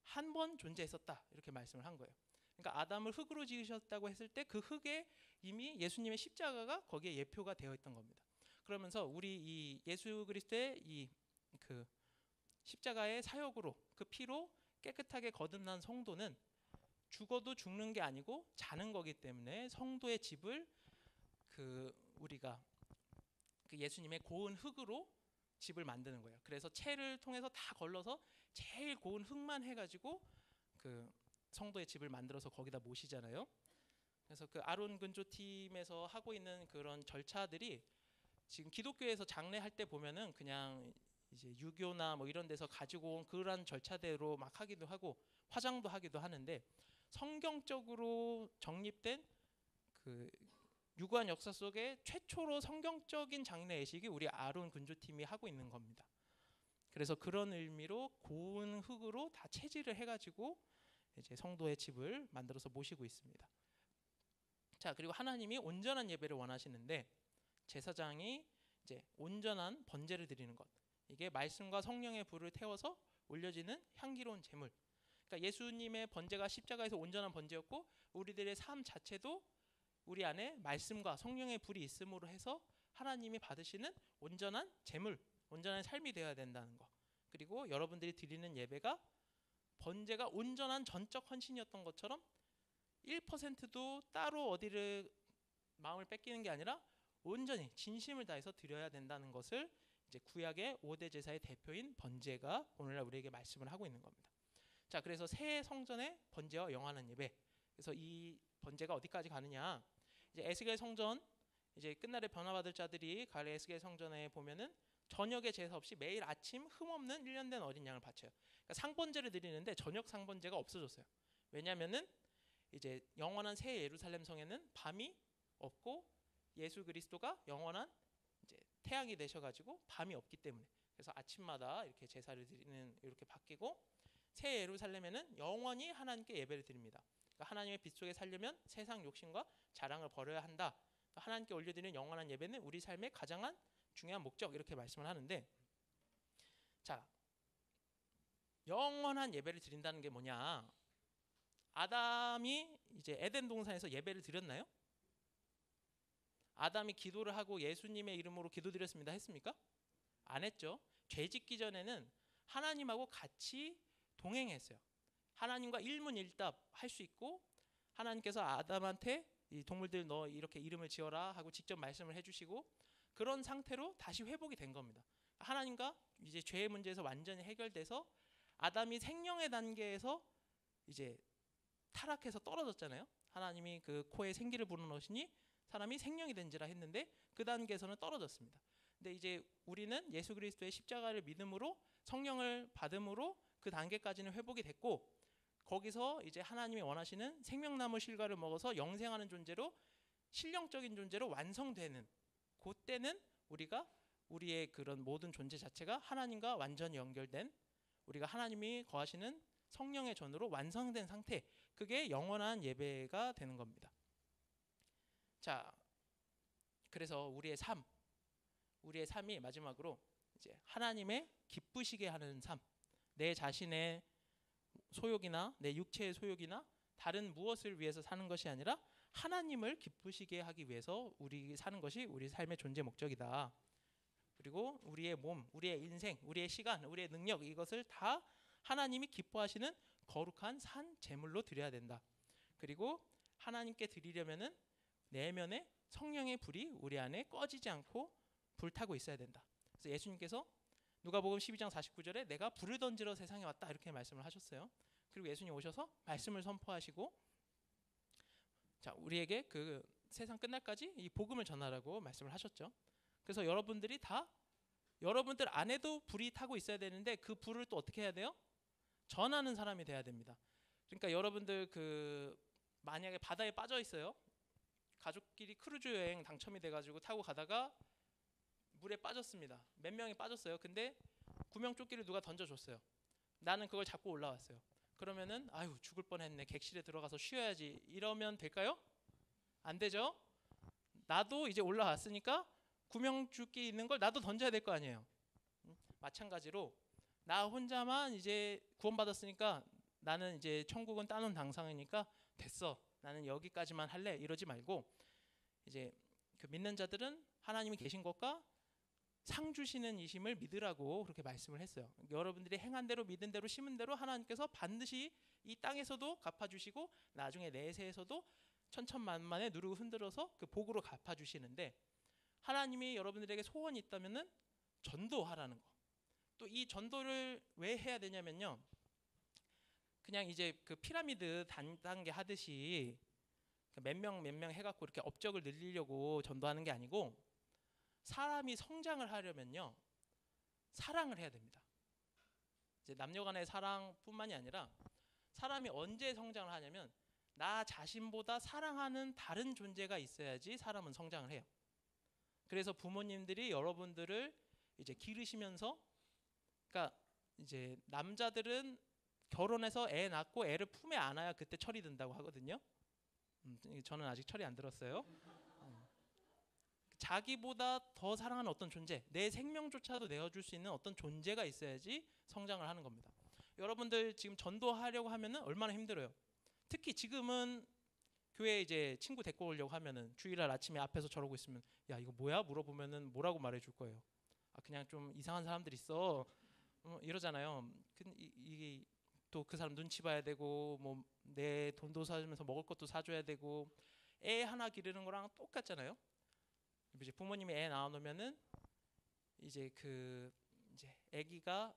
한 번 존재했었다 이렇게 말씀을 한 거예요. 그러니까 아담을 흙으로 지으셨다고 했을 때 그 흙에 이미 예수님의 십자가가 거기에 예표가 되어 있던 겁니다. 그러면서 우리 이 예수 그리스도의 이 그 십자가의 사역으로 그 피로 깨끗하게 거듭난 성도는 죽어도 죽는 게 아니고 자는 거기 때문에 성도의 집을 우리가 그 예수님의 고운 흙으로 집을 만드는 거예요. 그래서 채를 통해서 다 걸러서 제일 고운 흙만 해가지고 그 성도의 집을 만들어서 거기다 모시잖아요. 그래서 그 아론 근조팀에서 하고 있는 그런 절차들이 지금 기독교에서 장례할 때 보면은 그냥 이제 유교나 뭐 이런 데서 가지고 온 그런 절차대로 막 하기도 하고 화장도 하기도 하는데, 성경적으로 정립된 그 유구한 역사 속에 최초로 성경적인 장례 예식이 우리 아론 근조팀이 하고 있는 겁니다. 그래서 그런 의미로 고운 흙으로 다 채질을 해가지고 이제 성도의 집을 만들어서 모시고 있습니다. 자, 그리고 하나님이 온전한 예배를 원하시는데 제사장이 이제 온전한 번제를 드리는 것, 이게 말씀과 성령의 불을 태워서 올려지는 향기로운 제물. 그러니까 예수님의 번제가 십자가에서 온전한 번제였고 우리들의 삶 자체도 우리 안에 말씀과 성령의 불이 있음으로 해서 하나님이 받으시는 온전한 제물, 온전한 삶이 되어야 된다는 거. 그리고 여러분들이 드리는 예배가 번제가 온전한 전적 헌신이었던 것처럼 1%도 따로 어디를 마음을 뺏기는 게 아니라 온전히 진심을 다해서 드려야 된다는 것을 이제 구약의 5대 제사의 대표인 번제가 오늘날 우리에게 말씀을 하고 있는 겁니다. 자, 그래서 새 성전의 번제와 영원한 예배. 그래서 이 번제가 어디까지 가느냐? 이제 에스겔 성전, 이제 끝날에 변화받을 자들이 갈 에스겔 성전에 보면은 저녁에 제사 없이 매일 아침 흠없는 1년 된 어린 양을 바쳐요. 그러니까 상번제를 드리는데 저녁 상번제가 없어졌어요. 왜냐하면은 이제 영원한 새 예루살렘 성에는 밤이 없고 예수 그리스도가 영원한 이제 태양이 되셔가지고 밤이 없기 때문에, 그래서 아침마다 이렇게 제사를 드리는 이렇게 바뀌고, 새 예루살렘에는 영원히 하나님께 예배를 드립니다. 그러니까 하나님의 빛 속에 살려면 세상 욕심과 자랑을 버려야 한다. 하나님께 올려드리는 영원한 예배는 우리 삶의 가장 중요한 목적, 이렇게 말씀을 하는데, 자, 영원한 예배를 드린다는 게 뭐냐? 아담이 이제 에덴 동산에서 예배를 드렸나요? 아담이 기도를 하고 예수님의 이름으로 기도드렸습니다 했습니까? 안 했죠. 죄 짓기 전에는 하나님하고 같이 동행했어요. 하나님과 일문일답 할 수 있고, 하나님께서 아담한테 이 동물들 너 이렇게 이름을 지어라 하고 직접 말씀을 해주시고, 그런 상태로 다시 회복이 된 겁니다. 하나님과 이제 죄의 문제에서 완전히 해결돼서 아담이 생명의 단계에서 이제 타락해서 떨어졌잖아요. 하나님이 그 코에 생기를 불어넣으시니 사람이 생명이 된지라 했는데 그 단계에서는 떨어졌습니다. 근데 이제 우리는 예수 그리스도의 십자가를 믿음으로 성령을 받음으로 그 단계까지는 회복이 됐고 거기서 이제 하나님이 원하시는 생명나무 실과를 먹어서 영생하는 존재로 신령적인 존재로 완성되는 그때는 우리가 우리의 그런 모든 존재 자체가 하나님과 완전히 연결된 우리가 하나님이 거하시는 성령의 전으로 완성된 상태 그게 영원한 예배가 되는 겁니다. 자, 그래서 우리의 삶이 마지막으로 이제 하나님의 기쁘시게 하는 삶 내 자신의 소욕이나 내 육체의 소욕이나 다른 무엇을 위해서 사는 것이 아니라 하나님을 기쁘시게 하기 위해서 우리 사는 것이 우리 삶의 존재 목적이다. 그리고 우리의 몸, 우리의 인생, 우리의 시간, 우리의 능력 이것을 다 하나님이 기뻐하시는 거룩한 산 제물로 드려야 된다. 그리고 하나님께 드리려면은 내면에 성령의 불이 우리 안에 꺼지지 않고 불타고 있어야 된다. 그래서 예수님께서 누가복음 12장 49절에 내가 불을 던지러 세상에 왔다 이렇게 말씀을 하셨어요. 그리고 예수님 오셔서 말씀을 선포하시고 자 우리에게 그 세상 끝날까지 이 복음을 전하라고 말씀을 하셨죠. 그래서 여러분들이 다 여러분들 안에도 불이 타고 있어야 되는데 그 불을 또 어떻게 해야 돼요? 전하는 사람이 돼야 됩니다. 그러니까 여러분들 그 만약에 바다에 빠져 있어요. 가족끼리 크루즈 여행 당첨이 돼가지고 타고 가다가 물에 빠졌습니다. 몇 명이 빠졌어요. 근데 구명조끼를 누가 던져줬어요. 나는 그걸 잡고 올라왔어요. 그러면은 아유 죽을 뻔했네. 객실에 들어가서 쉬어야지. 이러면 될까요? 안 되죠. 나도 이제 올라왔으니까 구명조끼 있는 걸 나도 던져야 될 거 아니에요. 마찬가지로 나 혼자만 이제 구원받았으니까 나는 이제 천국은 따놓은 당상이니까 됐어. 나는 여기까지만 할래. 이러지 말고 이제 그 믿는 자들은 하나님이 계신 것과 상 주시는 이심을 믿으라고 그렇게 말씀을 했어요. 여러분들이 행한 대로 믿은 대로 심은 대로 하나님께서 반드시 이 땅에서도 갚아주시고 나중에 내세에서도 천천만만에 누르고 흔들어서 그 복으로 갚아주시는데 하나님이 여러분들에게 소원이 있다면은 전도하라는 거. 또 이 전도를 왜 해야 되냐면요. 그냥 이제 그 피라미드 단계 하듯이 몇 명 해갖고 이렇게 업적을 늘리려고 전도하는 게 아니고 사람이 성장을 하려면요 사랑을 해야 됩니다. 이제 남녀간의 사랑뿐만이 아니라 사람이 언제 성장을 하냐면 나 자신보다 사랑하는 다른 존재가 있어야지 사람은 성장을 해요. 그래서 부모님들이 여러분들을 이제 기르시면서 그러니까 이제 남자들은 결혼해서 애 낳고 애를 품에 안아야 그때 철이 든다고 하거든요. 저는 아직 철이 안 들었어요. 자기보다 더 사랑하는 어떤 존재, 내 생명조차도 내어줄 수 있는 어떤 존재가 있어야지 성장을 하는 겁니다. 여러분들 지금 전도하려고 하면은 얼마나 힘들어요. 특히 지금은 교회 이제 친구 데리고 오려고 하면은 주일날 아침에 앞에서 저러고 있으면 야 이거 뭐야 물어보면은 뭐라고 말해줄 거예요. 아 그냥 좀 이상한 사람들 있어 이러잖아요. 이게 또 그 사람 눈치 봐야 되고 뭐 내 돈도 사주면서 먹을 것도 사줘야 되고 애 하나 기르는 거랑 똑같잖아요. 이제 부모님이 애 낳아놓으면은 이제 그 이제 아기가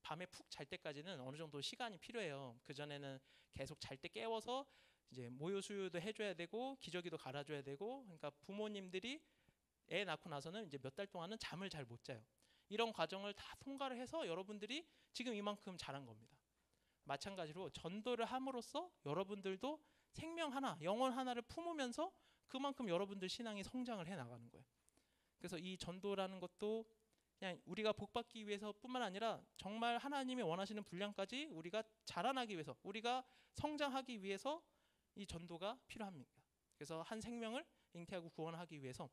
밤에 푹 잘 때까지는 어느 정도 시간이 필요해요. 그 전에는 계속 잘 때 깨워서 이제 모유 수유도 해줘야 되고 기저귀도 갈아줘야 되고 그러니까 부모님들이 애 낳고 나서는 이제 몇 달 동안은 잠을 잘 못 자요. 이런 과정을 다 통과를 해서 여러분들이 지금 이만큼 자란 겁니다. 마찬가지로 전도를 함으로써 여러분들도 생명 하나, 영혼 하나를 품으면서 그만큼 여러분들 신앙이 성장을 해 나가는 거예요. 그래서 이 전도라는 것도 그냥 우리가 복받기 위해서뿐만 아니라 정말 하나님이 원하시는 분량까지 우리가 자라나기 위해서, 우리가 성장하기 위해서 이 전도가 필요합니다. 그래서 한 생명을 잉태하고 구원하기 위해서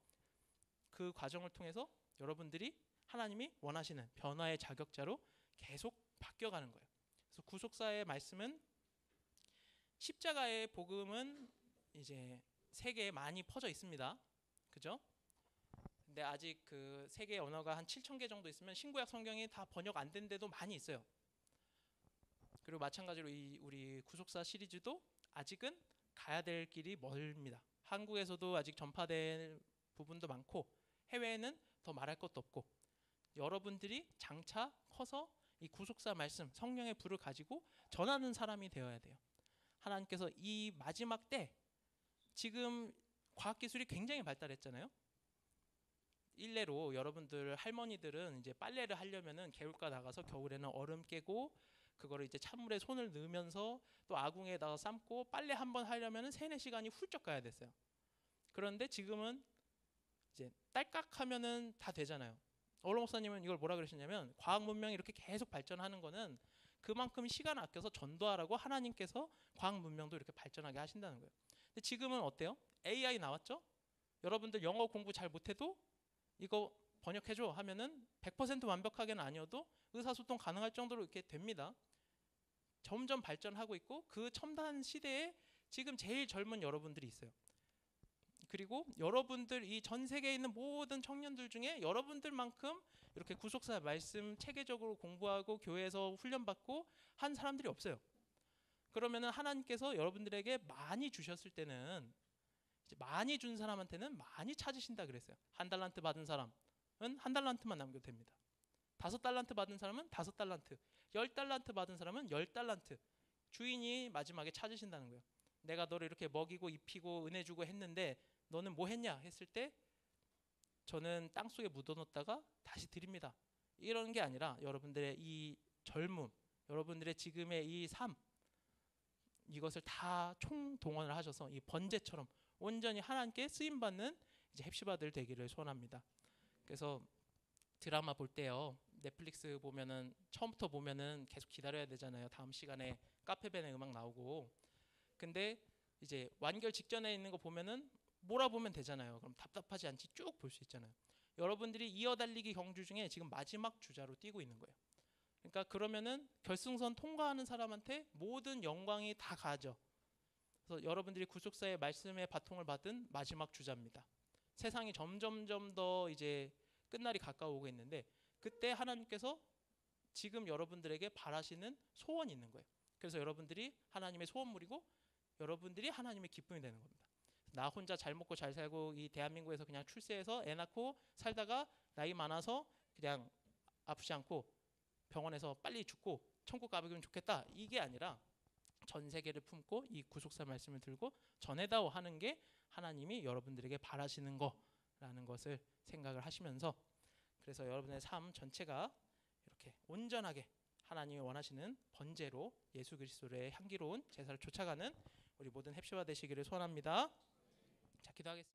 그 과정을 통해서 여러분들이 하나님이 원하시는 변화의 자격자로 계속 바뀌어가는 거예요. 그래서 구속사의 말씀은 십자가의 복음은 이제 세계에 많이 퍼져 있습니다. 그죠? 근데 아직 그 세계 언어가 한 7,000개 정도 있으면 신구약 성경이 다 번역 안 된 데도 많이 있어요. 그리고 마찬가지로 이 우리 구속사 시리즈도 아직은 가야 될 길이 멀습니다. 한국에서도 아직 전파될 부분도 많고 해외에는 더 말할 것도 없고 여러분들이 장차 커서 이 구속사 말씀 성령의 불을 가지고 전하는 사람이 되어야 돼요. 하나님께서 이 마지막 때 지금 과학기술이 굉장히 발달했잖아요. 일례로 여러분들 할머니들은 이제 빨래를 하려면은 개울가 나가서 겨울에는 얼음 깨고 그거를 이제 찬물에 손을 넣으면서 또 아궁에다가 삶고 빨래 한 번 하려면은 3-4시간이 훌쩍 가야 됐어요. 그런데 지금은 이제 딸깍 하면은 다 되잖아요. 어로 목사님은 이걸 뭐라 그러시냐면 과학 문명이 이렇게 계속 발전하는 거는 그만큼 시간 아껴서 전도하라고 하나님께서 과학 문명도 이렇게 발전하게 하신다는 거예요. 근데 지금은 어때요? AI 나왔죠? 여러분들 영어 공부 잘 못해도 이거 번역해줘 하면은 100% 완벽하게는 아니어도 의사소통 가능할 정도로 이렇게 됩니다. 점점 발전하고 있고 그 첨단 시대에 지금 제일 젊은 여러분들이 있어요. 그리고 여러분들 이 전 세계에 있는 모든 청년들 중에 여러분들만큼 이렇게 구속사 말씀 체계적으로 공부하고 교회에서 훈련받고 한 사람들이 없어요. 그러면은 하나님께서 여러분들에게 많이 주셨을 때는 이제 많이 준 사람한테는 많이 찾으신다 그랬어요. 1달란트 받은 사람은 1달란트만 남겨도 됩니다. 5달란트 받은 사람은 5달란트, 10달란트 받은 사람은 10달란트. 주인이 마지막에 찾으신다는 거예요. 내가 너를 이렇게 먹이고 입히고 은혜 주고 했는데 너는 뭐 했냐 했을 때 저는 땅속에 묻어놓다가 다시 드립니다. 이런 게 아니라 여러분들의 이 젊음, 여러분들의 지금의 이 삶, 이것을 다 총동원을 하셔서 이 번제처럼 온전히 하나님께 쓰임받는 이제 헵시바들 되기를 소원합니다. 그래서 드라마 볼 때요, 넷플릭스 보면은 처음부터 보면은 계속 기다려야 되잖아요. 다음 시간에 카페벤의 음악 나오고. 근데 이제 완결 직전에 있는 거 보면은 몰아보면 되잖아요. 그럼 답답하지 않지 쭉 볼 수 있잖아요. 여러분들이 이어달리기 경주 중에 지금 마지막 주자로 뛰고 있는 거예요. 그러니까 그러면은 결승선 통과하는 사람한테 모든 영광이 다 가죠. 그래서 여러분들이 구속사의 말씀의 바통을 받은 마지막 주자입니다. 세상이 점점점 더 이제 끝날이 가까워오고 있는데 그때 하나님께서 지금 여러분들에게 바라시는 소원이 있는 거예요. 그래서 여러분들이 하나님의 소원물이고 여러분들이 하나님의 기쁨이 되는 겁니다. 나 혼자 잘 먹고 잘 살고 이 대한민국에서 그냥 출세해서 애 낳고 살다가 나이 많아서 그냥 아프지 않고 병원에서 빨리 죽고 천국 가보면 좋겠다, 이게 아니라 전 세계를 품고 이 구속사 말씀을 들고 전해다오 하는 게 하나님이 여러분들에게 바라시는 거라는 것을 생각을 하시면서, 그래서 여러분의 삶 전체가 이렇게 온전하게 하나님이 원하시는 번제로 예수 그리스도의 향기로운 제사를 쫓아가는 우리 모든 헵시바 되시기를 소원합니다. 자, 기도하겠습니다.